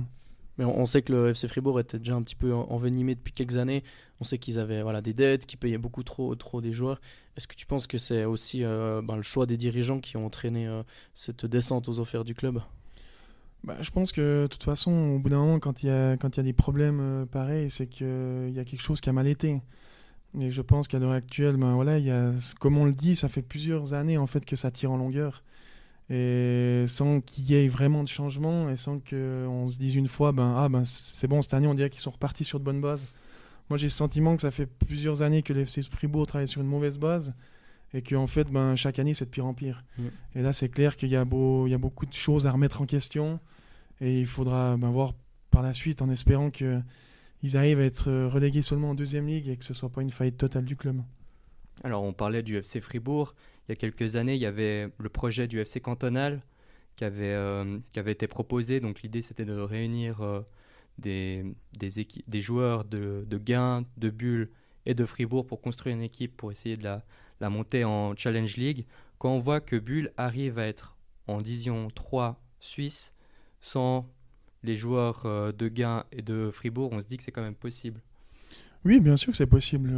Mais on sait que le FC Fribourg était déjà un petit peu envenimé depuis quelques années. On sait qu'ils avaient des dettes, qu'ils payaient beaucoup trop des joueurs. Est-ce que tu penses que c'est aussi le choix des dirigeants qui ont entraîné cette descente aux enfers du club? Je pense que de toute façon, au bout d'un moment, quand il y a des problèmes pareils, c'est qu'il y a quelque chose qui a mal été. Et je pense qu'à l'heure actuelle, comme on le dit, ça fait plusieurs années en fait que ça tire en longueur. Et sans qu'il y ait vraiment de changement et sans qu'on se dise une fois c'est bon, cette année on dirait qu'ils sont repartis sur de bonnes bases. Moi j'ai le sentiment que ça fait plusieurs années que le FC Fribourg travaille sur une mauvaise base et qu'en fait chaque année c'est de pire en pire. Et là c'est clair qu'il y a beaucoup de choses à remettre en question et il faudra voir par la suite, en espérant qu'ils arrivent à être relégués seulement en deuxième ligue et que ce ne soit pas une faillite totale du club. Alors on parlait du FC Fribourg. Il y a quelques années, il y avait le projet du FC Cantonal qui avait été proposé. Donc l'idée, c'était de réunir des joueurs de Gand, de Bulle et de Fribourg pour construire une équipe pour essayer de la monter en Challenge League. Quand on voit que Bulle arrive à être en Division 3 suisse sans les joueurs de Gand et de Fribourg, on se dit que c'est quand même possible. Oui, bien sûr que c'est possible.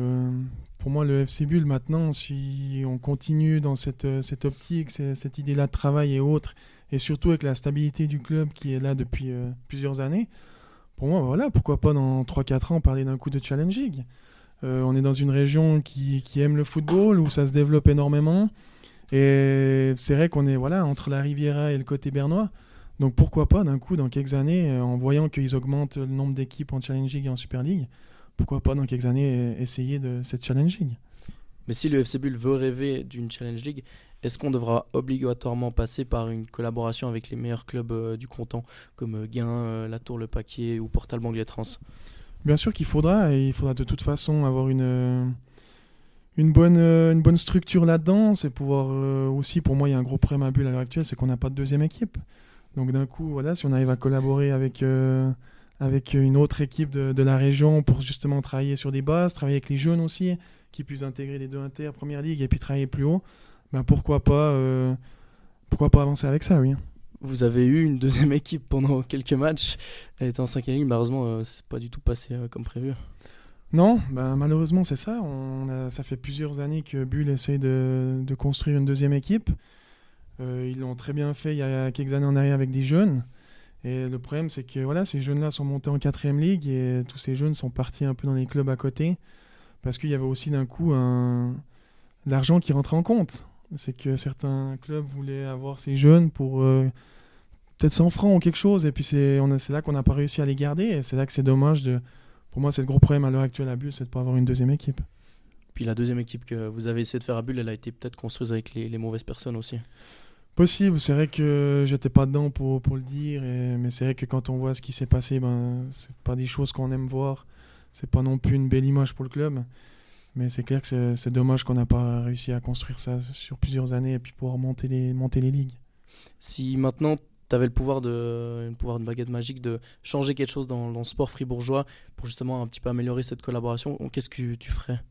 Pour moi, le FC Bulle, maintenant, si on continue dans cette optique, cette idée-là de travail et autres, et surtout avec la stabilité du club qui est là depuis plusieurs années, pour moi, pourquoi pas dans 3-4 ans parler d'un coup de Challenge League. On est dans une région qui aime le football, où ça se développe énormément, et c'est vrai qu'on est entre la Riviera et le côté bernois. Donc pourquoi pas d'un coup, dans quelques années, en voyant qu'ils augmentent le nombre d'équipes en Challenge League et en Super League, pourquoi pas dans quelques années essayer de cette Challenge League. Mais si le FC Bulle veut rêver d'une Challenge League, est-ce qu'on devra obligatoirement passer par une collaboration avec les meilleurs clubs du canton, comme Gand, La Tour, Le Paquier ou Portal Banglais Trans? Bien sûr qu'il faudra, et il faudra de toute façon avoir une bonne structure là-dedans. C'est pouvoir aussi, pour moi, il y a un gros problème à Bulle à l'heure actuelle, c'est qu'on n'a pas de deuxième équipe. Donc d'un coup, si on arrive à collaborer avec une autre équipe de la région pour justement travailler sur des bases, travailler avec les jeunes aussi, qui puissent intégrer les deux inter, première ligue, et puis travailler plus haut, pourquoi pas avancer avec ça, oui. Vous avez eu une deuxième équipe pendant quelques matchs, elle était en 5e ligue, malheureusement c'est pas du tout passé comme prévu. Non, malheureusement c'est ça, ça fait plusieurs années que Bulle essaye de construire une deuxième équipe. Ils l'ont très bien fait il y a quelques années en arrière avec des jeunes. Et le problème, c'est que ces jeunes-là sont montés en 4e ligue et tous ces jeunes sont partis un peu dans les clubs à côté parce qu'il y avait aussi d'un coup l'argent qui rentrait en compte. C'est que certains clubs voulaient avoir ces jeunes pour peut-être 100 francs ou quelque chose, et puis c'est là qu'on n'a pas réussi à les garder, et c'est là que c'est dommage. Pour moi, c'est le gros problème à l'heure actuelle à Bulle, c'est de ne pas avoir une deuxième équipe. Puis la deuxième équipe que vous avez essayé de faire à Bulle, elle a été peut-être construite avec les mauvaises personnes aussi. Possible, c'est vrai que j'étais pas dedans pour le dire, mais c'est vrai que quand on voit ce qui s'est passé, c'est pas des choses qu'on aime voir, c'est pas non plus une belle image pour le club, mais c'est clair que c'est dommage qu'on n'a pas réussi à construire ça sur plusieurs années et puis pouvoir monter les ligues. Si maintenant tu avais le pouvoir de baguette magique de changer quelque chose dans le sport fribourgeois pour justement un petit peu améliorer cette collaboration, qu'est-ce que tu ferais?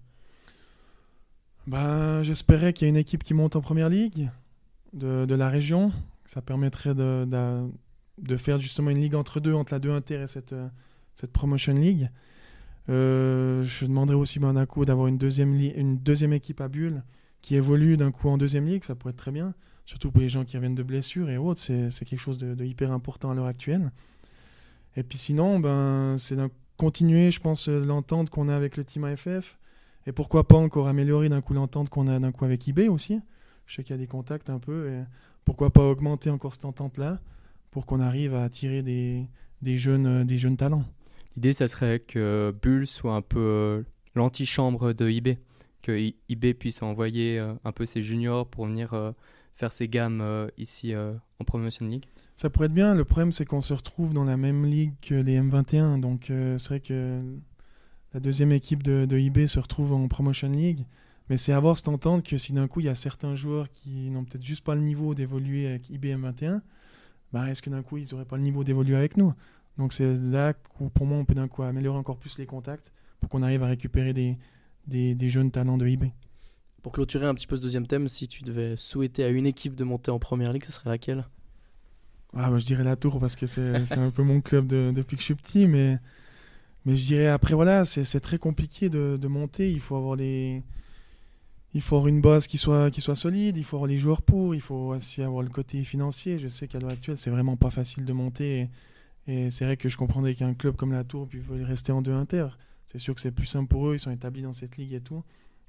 Ben, j'espérais qu'il y ait une équipe qui monte en première ligue de la région. Ça permettrait de faire justement une ligue entre la 2 Inter et cette Promotion League. Je demanderais aussi d'un coup d'avoir une deuxième équipe à Bulle qui évolue d'un coup en deuxième ligue, ça pourrait être très bien. Surtout pour les gens qui reviennent de blessures et autres, c'est quelque chose de hyper important à l'heure actuelle. Et puis sinon, c'est de continuer, je pense, l'entente qu'on a avec le team AFF. Et pourquoi pas encore améliorer d'un coup l'entente qu'on a d'un coup avec eBay aussi. Je sais qu'il y a des contacts un peu. Et pourquoi pas augmenter encore cette entente-là pour qu'on arrive à attirer des jeunes talents. L'idée, ça serait que Bulle soit un peu l'antichambre de eBay. Que eBay puisse envoyer un peu ses juniors pour venir faire ses gammes ici en Promotion League. Ça pourrait être bien. Le problème, c'est qu'on se retrouve dans la même ligue que les M21. Donc, c'est vrai que la deuxième équipe de eBay se retrouve en Promotion League. Mais c'est avoir cette entente que si d'un coup, il y a certains joueurs qui n'ont peut-être juste pas le niveau d'évoluer avec eBay M21, est-ce que d'un coup, ils n'auraient pas le niveau d'évoluer avec nous? Donc, c'est là où, pour moi, on peut d'un coup améliorer encore plus les contacts pour qu'on arrive à récupérer des jeunes talents de eBay. Pour clôturer un petit peu ce deuxième thème, si tu devais souhaiter à une équipe de monter en première ligue, ce serait laquelle? Je dirais la Tour parce que c'est un peu mon club depuis que je suis petit, mais je dirais après, voilà, c'est très compliqué de monter. Il faut avoir une base qui soit solide, il faut avoir les joueurs il faut aussi avoir le côté financier. Je sais qu'à l'heure actuelle, c'est vraiment pas facile de monter et c'est vrai que je comprendrais qu'un club comme la Tour puisse rester en 2 Inter. C'est sûr que c'est plus simple pour eux, ils sont établis dans cette ligue et tout.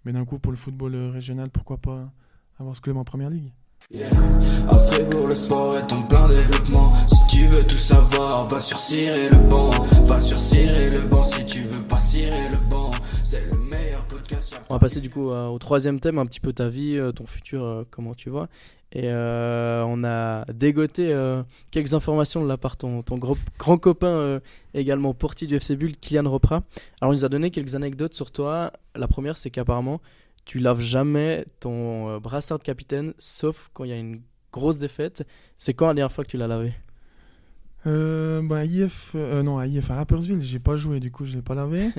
Mais d'un coup, pour le football régional, pourquoi pas avoir ce club en première ligue? Yeah. À Fribourg, le sport est en plein développement. Si tu veux tout savoir, va sur Cirer le banc. Va sur Cirer le banc si tu veux pas cirer le banc. C'est le meilleur podcast. On va passer du coup au troisième thème, un petit peu ta vie, ton futur, comment tu vois. Et on a dégoté quelques informations de la part de ton grand copain, également portier du FC Bulle, Kylian Ropra. Alors il nous a donné quelques anecdotes sur toi. La première, c'est qu'apparemment, tu laves jamais ton brassard de capitaine, sauf quand il y a une grosse défaite. C'est quand la dernière fois que tu l'as lavé? À IF à Rapperswil, j'ai pas joué, du coup je l'ai pas lavé.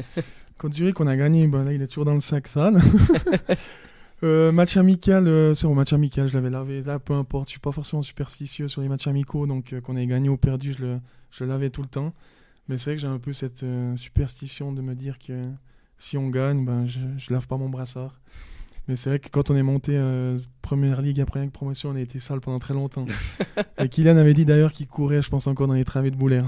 Quand Zurich on a gagné, là il est toujours dans le sac sale. Match amical, match amical, je l'avais lavé. Là, peu importe, je suis pas forcément superstitieux sur les matchs amicaux, donc qu'on ait gagné ou perdu, je le lavais tout le temps. Mais c'est vrai que j'ai un peu cette superstition de me dire que si on gagne, je lave pas mon brassard. Mais c'est vrai que quand on est monté première ligue après promotion, on a été sale pendant très longtemps. Et Kylian avait dit d'ailleurs qu'il courait, je pense encore dans les travées de Boulaire.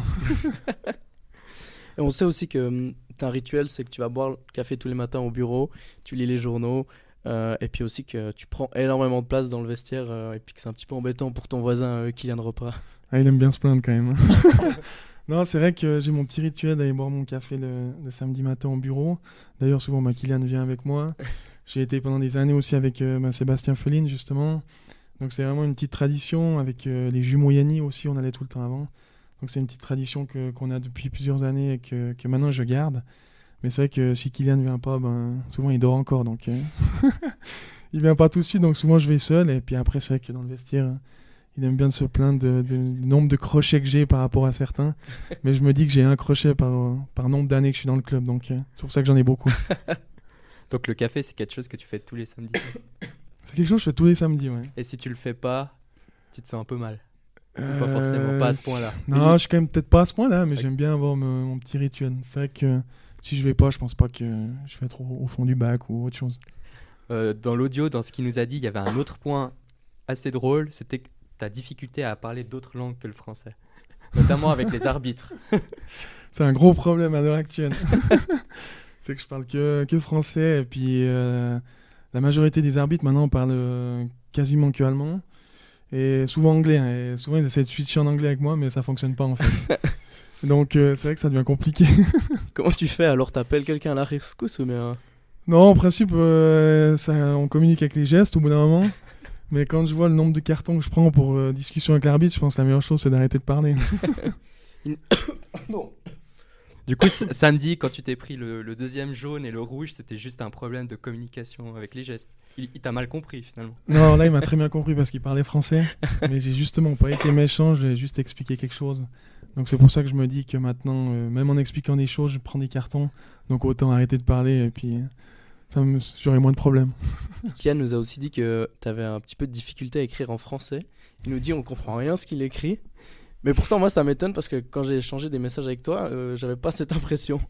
Et on sait aussi que t'as un rituel, c'est que tu vas boire le café tous les matins au bureau, tu lis les journaux. Et puis aussi que tu prends énormément de place dans le vestiaire et puis que c'est un petit peu embêtant pour ton voisin Kylian Ropra. Il aime bien se plaindre quand même. Non, c'est vrai que j'ai mon petit rituel d'aller boire mon café le samedi matin au bureau. D'ailleurs, souvent, Kylian vient avec moi. J'ai été pendant des années aussi avec Sébastien Feline, justement. Donc c'est vraiment une petite tradition. Avec les jumeaux Yanni aussi, on allait tout le temps avant. Donc c'est une petite tradition qu'on a depuis plusieurs années et que maintenant je garde. Mais c'est vrai que si Kylian ne vient pas, souvent il dort encore. Donc il vient pas tout de suite, donc souvent je vais seul. Et puis après, c'est vrai que dans le vestiaire, il aime bien se plaindre du nombre de crochets que j'ai par rapport à certains. Mais je me dis que j'ai un crochet par nombre d'années que je suis dans le club. Donc c'est pour ça que j'en ai beaucoup. Donc le café, c'est quelque chose que tu fais tous les samedis? C'est quelque chose que je fais tous les samedis, ouais. Et si tu le fais pas, tu te sens un peu mal? Pas forcément, pas à ce point-là. Non, je suis quand même peut-être pas à ce point-là, mais j'aime bien avoir mon petit rituel. C'est vrai que si je vais pas, je pense pas que je vais être au fond du bac ou autre chose. Dans l'audio, dans ce qu'il nous a dit, il y avait un autre point assez drôle, c'était ta difficulté à parler d'autres langues que le français, notamment avec les arbitres. C'est un gros problème à l'heure actuelle. C'est que je parle que français, et puis la majorité des arbitres maintenant parlent quasiment que allemand, et souvent anglais. Et souvent ils essaient de switcher en anglais avec moi, mais ça fonctionne pas en fait. Donc c'est vrai que ça devient compliqué. Comment tu fais alors? T'appelles quelqu'un à la rescousse ou bien... Non, en principe, on communique avec les gestes au bout d'un moment. Mais quand je vois le nombre de cartons que je prends pour discussion avec l'arbitre, je pense que la meilleure chose, c'est d'arrêter de parler. Non. Du coup, samedi, quand tu t'es pris le deuxième jaune et le rouge, c'était juste un problème de communication avec les gestes. Il t'a mal compris finalement. Non, là, il m'a très bien compris parce qu'il parlait français. Mais j'ai justement pas été méchant, j'ai juste expliqué quelque chose. Donc c'est pour ça que je me dis que maintenant, même en expliquant des choses, je prends des cartons. Donc autant arrêter de parler et puis j'aurai moins de problèmes. Kian nous a aussi dit que tu avais un petit peu de difficulté à écrire en français. Il nous dit on comprend rien ce qu'il écrit. Mais pourtant, moi, ça m'étonne parce que quand j'ai échangé des messages avec toi, j'avais pas cette impression.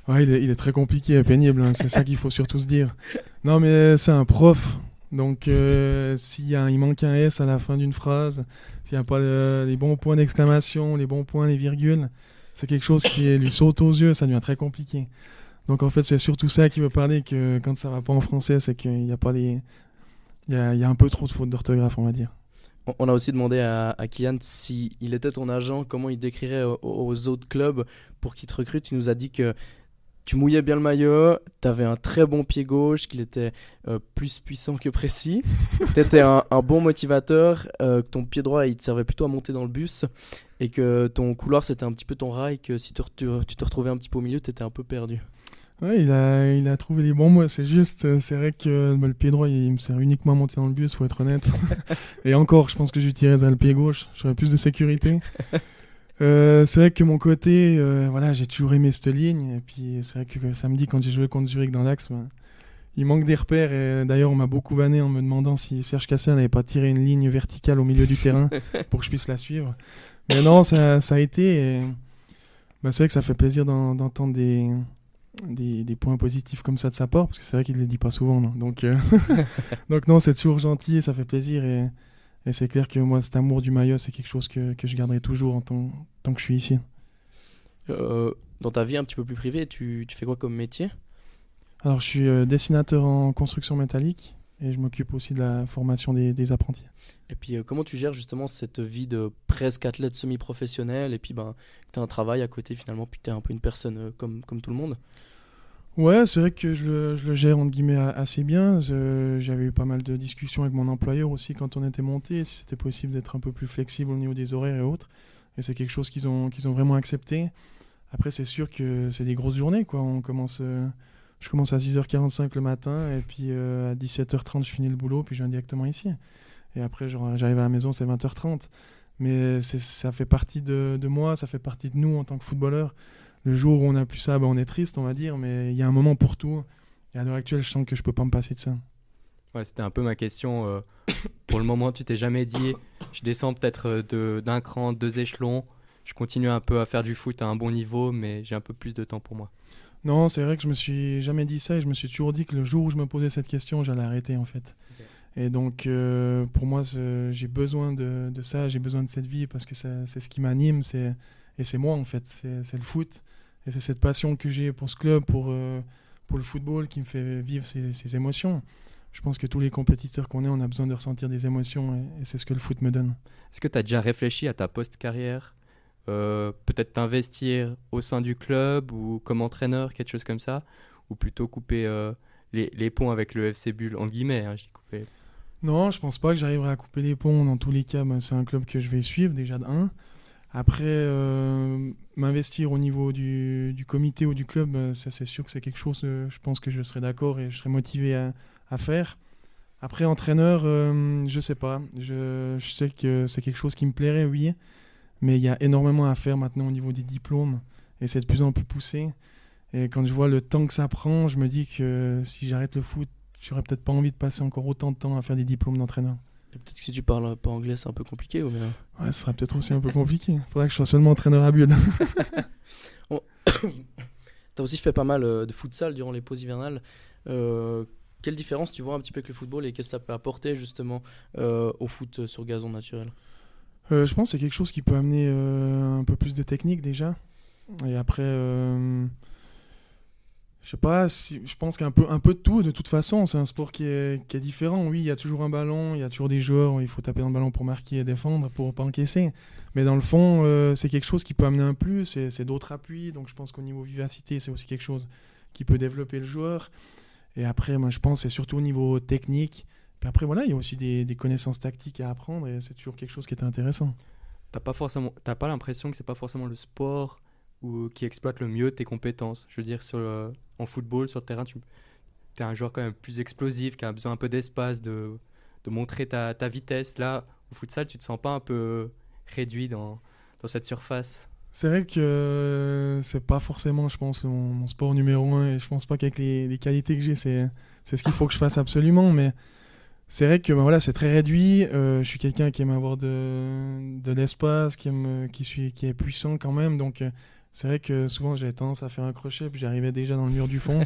Ouais, il est très compliqué et pénible, hein, c'est ça qu'il faut surtout se dire. Non, mais c'est un prof. Donc, il manque un S à la fin d'une phrase, s'il n'y a pas les bons points d'exclamation, les bons points, les virgules, c'est quelque chose qui lui saute aux yeux, ça devient très compliqué. Donc, en fait, c'est surtout ça qui veut parler, que quand ça va pas en français, c'est qu'il y a pas il y a un peu trop de fautes d'orthographe, on va dire. On a aussi demandé à Kian s'il était ton agent, comment il décrirait aux autres clubs pour qu'ils te recrutent. Il nous a dit que tu mouillais bien le maillot, tu avais un très bon pied gauche, qu'il était plus puissant que précis. Tu étais un bon motivateur, que ton pied droit il te servait plutôt à monter dans le bus et que ton couloir c'était un petit peu ton rail, que si tu te retrouvais un petit peu au milieu, tu étais un peu perdu. Ouais, il a trouvé les bons mots, c'est juste, c'est vrai que le pied droit il me sert uniquement à monter dans le bus, faut être honnête. Et encore, je pense que j'utiliserais le pied gauche, j'aurais plus de sécurité. C'est vrai que mon côté, voilà, j'ai toujours aimé cette ligne, et puis c'est vrai que samedi quand j'ai joué contre Zurich dans l'axe, il manque des repères, et d'ailleurs on m'a beaucoup vanné en me demandant si Serge Cassien n'avait pas tiré une ligne verticale au milieu du terrain pour que je puisse la suivre. Mais non, ça a été, et c'est vrai que ça fait plaisir d'entendre des points positifs comme ça de sa part, parce que c'est vrai qu'il ne les dit pas souvent, non. Donc non, c'est toujours gentil et ça fait plaisir, et c'est clair que moi cet amour du maillot c'est quelque chose que je garderai toujours tant que je suis ici. Dans ta vie un petit peu plus privée, tu fais quoi comme métier ? Alors je suis dessinateur en construction métallique et je m'occupe aussi de la formation des apprentis. Et puis comment tu gères justement cette vie de presque athlète semi-professionnel et puis tu as un travail à côté finalement, puis tu es un peu une personne comme tout le monde ? Ouais, c'est vrai que je le gère entre guillemets assez bien. J'avais eu pas mal de discussions avec mon employeur aussi quand on était monté, si c'était possible d'être un peu plus flexible au niveau des horaires et autres. Et c'est quelque chose qu'ils ont vraiment accepté. Après, c'est sûr que c'est des grosses journées, quoi. Je commence à 6h45 le matin et puis à 17h30 je finis le boulot puis je viens directement ici. Et après, j'arrive à la maison, c'est 20h30. Mais ça fait partie de moi, ça fait partie de nous en tant que footballeurs. Le jour où on n'a plus ça, on est triste, on va dire, mais il y a un moment pour tout. Et à l'heure actuelle, je sens que je peux pas me passer de ça. Ouais, c'était un peu ma question. Pour le moment, tu t'es jamais dit, je descends peut-être d'un cran, 2 échelons, je continue un peu à faire du foot à un bon niveau, mais j'ai un peu plus de temps pour moi. Non, c'est vrai que je me suis jamais dit ça et je me suis toujours dit que le jour où je me posais cette question, j'allais arrêter en fait. Okay. Et donc, pour moi, j'ai besoin de ça, j'ai besoin de cette vie parce que c'est ce qui m'anime, et c'est moi en fait, c'est le foot. Et c'est cette passion que j'ai pour ce club, pour le football, qui me fait vivre ces émotions. Je pense que tous les compétiteurs qu'on est, on a besoin de ressentir des émotions et c'est ce que le foot me donne. Est-ce que tu as déjà réfléchi à ta post-carrière ? Peut-être t'investir au sein du club ou comme entraîneur, quelque chose comme ça ? Ou plutôt couper les ponts avec le FC Bulle, en guillemets, je dis couper. Non, je pense pas que j'arriverai à couper les ponts. Dans tous les cas, c'est un club que je vais suivre, déjà de 1. Après, m'investir au niveau du comité ou du club, ça c'est sûr que c'est quelque chose, je pense que je serais d'accord et je serais motivé à faire. Après, entraîneur, je sais pas. Je sais que c'est quelque chose qui me plairait, oui. Mais il y a énormément à faire maintenant au niveau des diplômes et c'est de plus en plus poussé. Et quand je vois le temps que ça prend, je me dis que si j'arrête le foot, j'aurais peut-être pas envie de passer encore autant de temps à faire des diplômes d'entraîneur. Et peut-être que si tu parles pas anglais, c'est un peu compliqué ou bien... Ouais, ce sera peut-être aussi un peu compliqué. Il faudrait que je sois seulement entraîneur à Bulle. T'as aussi fait pas mal de futsal durant les pauses hivernales. Quelle différence tu vois un petit peu avec le football et qu'est-ce que ça peut apporter justement au foot sur gazon naturel ? Je pense que c'est quelque chose qui peut amener un peu plus de technique déjà. Et après, je sais pas, je pense qu'un peu de tout, de toute façon. C'est un sport qui est différent. Oui, il y a toujours un ballon, il y a toujours des joueurs, il faut taper dans le ballon pour marquer et défendre, pour pas encaisser. Mais dans le fond, c'est quelque chose qui peut amener un plus, c'est d'autres appuis. Donc je pense qu'au niveau vivacité, c'est aussi quelque chose qui peut développer le joueur. Et après, moi, je pense que c'est surtout au niveau technique. Puis après, voilà, il y a aussi des connaissances tactiques à apprendre et c'est toujours quelque chose qui est intéressant. T'as pas l'impression que c'est pas forcément le sport ou qui exploite le mieux tes compétences. Je veux dire, en football, sur le terrain, tu es un joueur quand même plus explosif, qui a besoin un peu d'espace, de montrer ta vitesse. Là, au futsal, tu te sens pas un peu réduit dans cette surface? C'est vrai que c'est pas forcément, je pense, mon sport numéro 1 et je pense pas qu'avec les qualités que j'ai, c'est ce qu'il faut que je fasse absolument. Mais c'est vrai que voilà, c'est très réduit. Je suis quelqu'un qui aime avoir de l'espace, qui est puissant quand même. Donc c'est vrai que souvent j'avais tendance à faire un crochet puis j'arrivais déjà dans le mur du fond.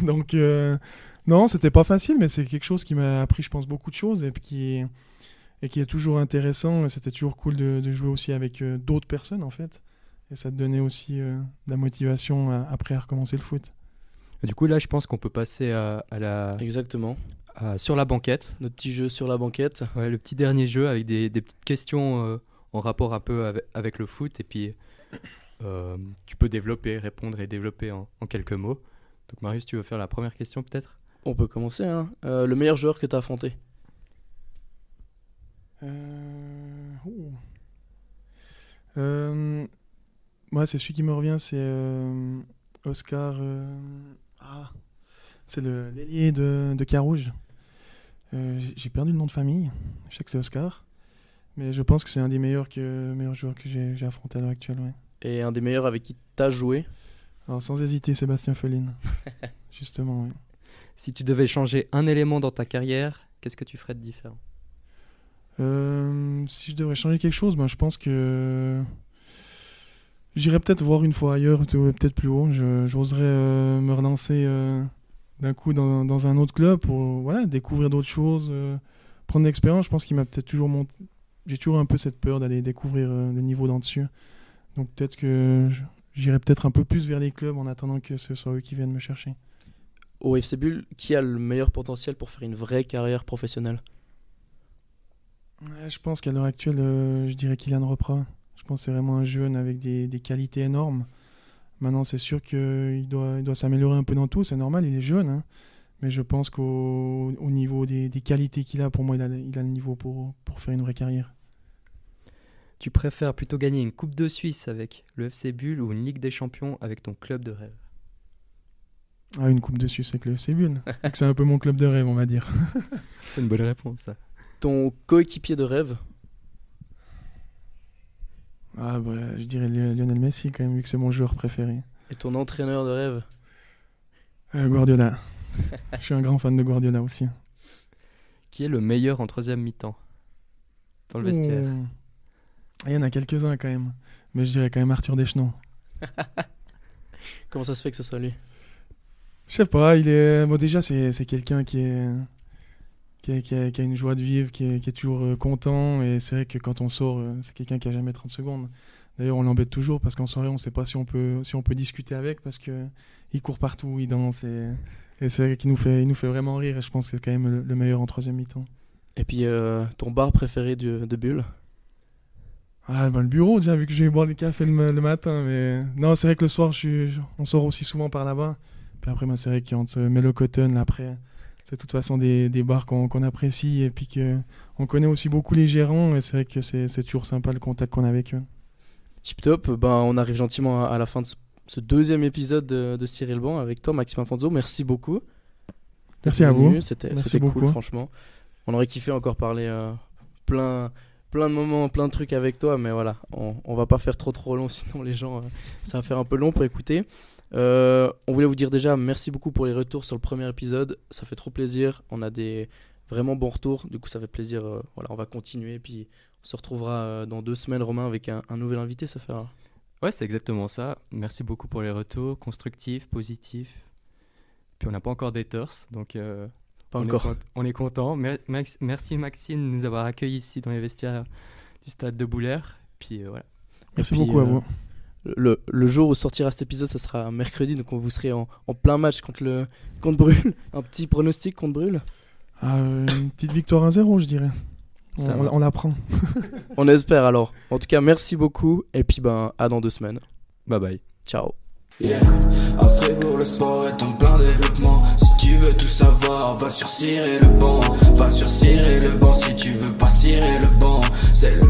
Donc non, c'était pas facile, mais c'est quelque chose qui m'a appris, je pense, beaucoup de choses et qui est toujours intéressant. C'était toujours cool de jouer aussi avec d'autres personnes, en fait. Et ça te donnait aussi de la motivation après à recommencer le foot. Et du coup, là, je pense qu'on peut passer Exactement. sur la banquette. Notre petit jeu sur la banquette. Ouais, le petit dernier jeu avec des petites questions en rapport un peu avec le foot. Et puis, tu peux répondre et développer en quelques mots. Donc, Marius, tu veux faire la première question, peut-être? On peut commencer. Le meilleur joueur que tu as affronté? Moi, c'est celui qui me revient, c'est Oscar. C'est l'ailier de Carouge. J'ai perdu le nom de famille. Je sais que c'est Oscar, mais je pense que c'est un des meilleurs joueurs que j'ai affronté à l'heure actuelle. Ouais. Et un des meilleurs avec qui tu as joué? Alors, sans hésiter, Sébastien Feline. Justement, oui. Si tu devais changer un élément dans ta carrière, qu'est-ce que tu ferais de différent? Si je devrais changer quelque chose, je pense que j'irais peut-être voir une fois ailleurs, peut-être plus haut. J'oserais me relancer d'un coup dans un autre club pour découvrir d'autres choses, prendre de l'expérience. Je pense qu'il m'a peut-être toujours monté. J'ai toujours un peu cette peur d'aller découvrir le niveau d'en dessus. Donc peut-être que j'irais peut-être un peu plus vers les clubs en attendant que ce soit eux qui viennent me chercher. Au FC Bull, qui a le meilleur potentiel pour faire une vraie carrière professionnelle? Je pense qu'à l'heure actuelle, je dirais Kylian Ropra. Je pense que c'est vraiment un jeune avec des qualités énormes. Maintenant, c'est sûr qu'il doit s'améliorer un peu dans tout. C'est normal, il est jeune. Hein. Mais je pense qu'au niveau des qualités qu'il a, pour moi, il a le niveau pour faire une vraie carrière. Tu préfères plutôt gagner une Coupe de Suisse avec le FC Bull ou une Ligue des Champions avec ton club de rêve? Une Coupe de Suisse avec le FC Bull. Donc c'est un peu mon club de rêve, on va dire. C'est une bonne réponse, ça. Ton coéquipier de rêve? Je dirais Lionel Messi, quand même, vu que c'est mon joueur préféré. Et ton entraîneur de rêve? Guardiola. Je suis un grand fan de Guardiola aussi. Qui est le meilleur en troisième mi-temps dans le vestiaire? Il y en a quelques-uns quand même. Mais je dirais quand même Arthur Deschenaux. Comment ça se fait que ce soit lui? Je sais pas, déjà c'est quelqu'un qui a une joie de vivre, qui est toujours content, et c'est vrai que quand on sort, c'est quelqu'un qui a jamais 30 secondes. D'ailleurs, on l'embête toujours parce qu'en soirée, on sait pas si on peut discuter avec, parce que il court partout, il danse, et c'est vrai qu'il nous fait vraiment rire, et je pense que c'est quand même le meilleur en troisième mi-temps. Et puis ton bar préféré de Bull? Le bureau, déjà, vu que je vais boire des cafés le matin, mais non, c'est vrai que le soir, on sort aussi souvent par là-bas. Puis après, c'est vrai qu'entre Mellow Cotton, après, c'est de toute façon des bars qu'on apprécie, et puis qu'on connaît aussi beaucoup les gérants, et c'est vrai que c'est toujours sympa le contact qu'on a avec eux. Tip top, on arrive gentiment à la fin de ce deuxième épisode de Cyril Ban avec toi, Maxime Afonso. Merci beaucoup. Merci à vous. C'était beaucoup. Cool, franchement. On aurait kiffé encore parler plein de moments, plein de trucs avec toi, mais voilà, on va pas faire trop long, sinon les gens, ça va faire un peu long pour écouter. On voulait vous dire déjà merci beaucoup pour les retours sur le premier épisode, ça fait trop plaisir, on a des vraiment bons retours, du coup ça fait plaisir, on va continuer, puis on se retrouvera dans 2 semaines, Romain, avec un nouvel invité, ça fera. Ouais, c'est exactement ça, merci beaucoup pour les retours, constructifs, positifs, puis on n'a pas encore d'haters, donc on est content. Merci Maxime de nous avoir accueillis ici dans les vestiaires du stade de Boulaire, puis voilà. Merci beaucoup à vous. Le jour où sortira cet épisode, ça sera mercredi, donc vous serez en plein match contre Brûle. Un petit pronostic contre Brûle? Une petite victoire 1-0, je dirais. On la prend. On espère alors. En tout cas, merci beaucoup, et puis à dans 2 semaines. Bye bye. Ciao. Yeah. À Fribourg, le sport est en plein développement. Si tu veux tout savoir, va sur Cirer le banc. Va sur Cirer le banc si tu veux pas cirer le banc. C'est le